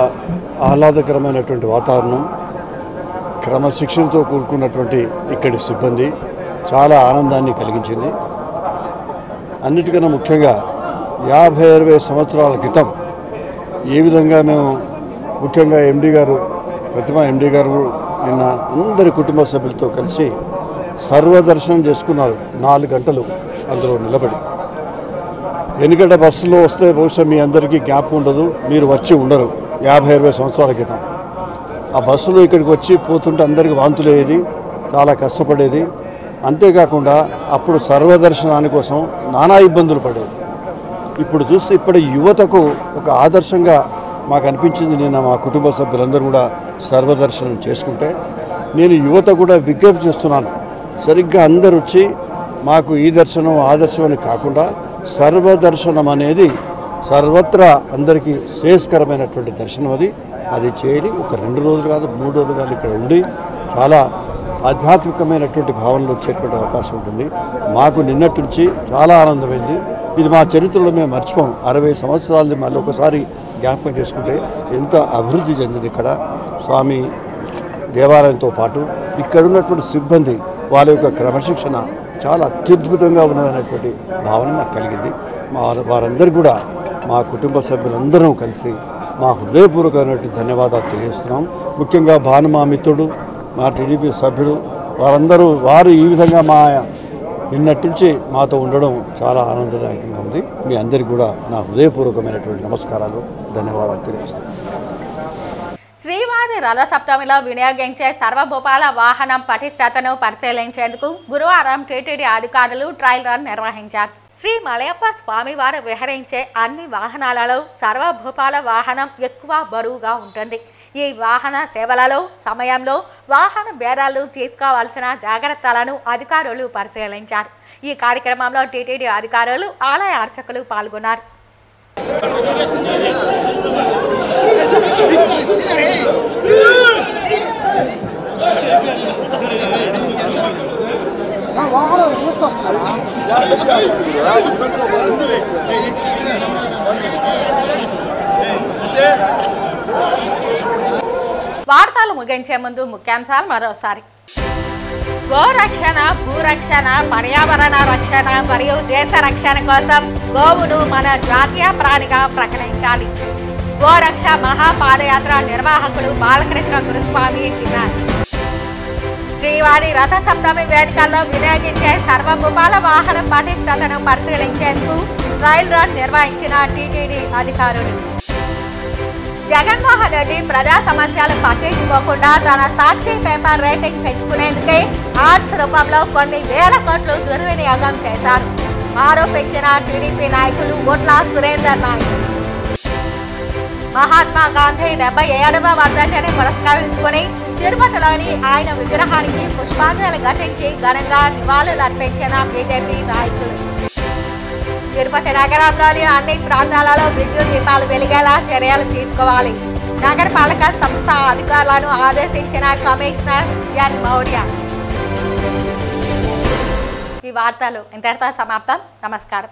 ఆహ్లాదకరమైనటువంటి వాతావరణం, క్రమశిక్షణతో కూడుకున్నటువంటి ఇక్కడి సిబ్బంది చాలా ఆనందాన్ని కలిగించింది. అన్నిటికన్నా ముఖ్యంగా 50-60 సంవత్సరాల క్రితం ఏ విధంగా మేము ముఖ్యంగా ఎండి గారు ప్రతిమ ఎండి గారు నిన్న అందరి కుటుంబ సభ్యులతో కలిసి సర్వదర్శనం చేసుకున్నారు 4 గంటలు అందులో నిలబడి. ఎందుకంటే బస్సులో వస్తే బహుశా మీ అందరికీ జ్ఞాపకం ఉండదు, మీరు వచ్చి ఉండరు. 50-60 సంవత్సరాల క్రితం ఆ బస్సులో ఇక్కడికి వచ్చి పోతుంటే అందరికీ వాంతులయ్యేది, చాలా కష్టపడేది. అంతేకాకుండా అప్పుడు సర్వదర్శనాని కోసం నానా ఇబ్బందులు పడేది. ఇప్పుడు చూస్తే ఇప్పటి యువతకు ఒక ఆదర్శంగా మాకు అనిపించింది. నిన్న మా కుటుంబ సభ్యులందరూ కూడా సర్వదర్శనం చేసుకుంటే నేను యువత కూడా విజ్ఞప్తి చేస్తున్నాను, సరిగ్గా అందరు వచ్చి మాకు ఈ దర్శనం ఆ దర్శనం అని కాకుండా సర్వదర్శనం అనేది సర్వత్రా అందరికీ శ్రేయస్కరమైనటువంటి దర్శనం. అది చేయాలి. ఒక 2 రోజులు కాదు 3 రోజులు కాదు ఇక్కడ ఉండి చాలా ఆధ్యాత్మికమైనటువంటి భావనలు వచ్చేటువంటి అవకాశం ఉంటుంది. మాకు నిన్నటి నుంచి చాలా ఆనందమైంది. ఇది మా చరిత్రలో మేము మర్చిపోం. 60 సంవత్సరాలది మళ్ళీ ఒకసారి జ్ఞాపకం చేసుకుంటే ఎంత అభివృద్ధి చెందింది ఇక్కడ స్వామి దేవాలయంతో పాటు ఇక్కడ ఉన్నటువంటి సిబ్బంది వాళ్ళ యొక్క క్రమశిక్షణ చాలా అత్యద్భుతంగా ఉన్నదనేటువంటి భావన మాకు కలిగింది. వారందరూ కూడా మా కుటుంబ సభ్యులందరం కలిసి మా హృదయపూర్వకమైనటువంటి ధన్యవాదాలు తెలియజేస్తున్నాం. ముఖ్యంగా భానుమా మిత్రుడు, మా టీడీపీ సభ్యుడు వారు ఈ విధంగా నిన్నటి నుంచి మాతో ఉండడం చాలా ఆనందదాయకంగా ఉంది. మీ అందరికీ కూడా నా హృదయపూర్వకమైనటువంటి నమస్కారాలు, ధన్యవాదాలు తెలియజేస్తున్నాను. శ్రీవారి రథసప్తమిలో వినియోగించే సర్వభూపాల వాహనం పటిష్టతను పరిశీలించేందుకు గురువారం టీటీడీ అధికారులు ట్రయల్ రన్ నిర్వహించారు. శ్రీ మలయప్ప స్వామివారు విహరించే అన్ని వాహనాలలో సర్వభూపాల వాహనం ఎక్కువ బరువుగా ఉంటుంది. ఈ వాహన సేవలలో సమయంలో వాహన బేరాలు తీసుకోవాల్సిన జాగ్రత్తలను అధికారులు పరిశీలించారు. ఈ కార్యక్రమంలో టీటీడీ అధికారులు, ఆలయ అర్చకులు పాల్గొన్నారు. వార్తలు ముగించే ముందు ముఖ్యాంశాలు మరోసారి. గోరక్షణ, భూరక్షణ, పర్యావరణ రక్షణ మరియు దేశ రక్షణ కోసం గోవును మన జాతీయ ప్రాణిగా ప్రకటించాలి. గోరక్ష మహాపాదయాత్ర నిర్వాహకుడు బాలకృష్ణ గురుస్వామి అన్నారు. శ్రీవారి రథసప్తమి వేడుకల్లో వినియోగించే సర్వభూపాల వాహనం పటిష్టతను పరిశీలించేందుకు ట్రయల్ రన్ నిర్వహించిన టీటీడీ అధికారులు. జగన్మోహన్ రెడ్డి ప్రజా సమస్యలు పట్టించుకోకుండా తన సాక్షి పేపర్ రేటింగ్ పెంచుకునేందుకే ఆర్ట్స్ రూపంలో కొన్ని వేల కోట్లు దుర్వినియోగం చేశారు ఆరోపించిన టీడీపీ నాయకులు ఓట్ల సురేందర్ నాయక్. మహాత్మా గాంధీ 77వ వర్ధంతిని పురస్కరించుకుని తిరుపతిలోని ఆయన విగ్రహానికి పుష్పాంజలి ఘటించి ఘనంగా నివాళులు అర్పించిన బీజేపీ నాయకులు. తిరుపతి నగరంలోని అన్ని ప్రాంతాలలో విద్యుత్ దీపాలు వెలిగేలా చర్యలు తీసుకోవాలి. నగరపాలక సంస్థ అధికారులను ఆదేశించిన కమిషనర్ ఎన్ మౌర్య. ఈ వార్తలు ఇంతటితో సమాప్తం. నమస్కారం.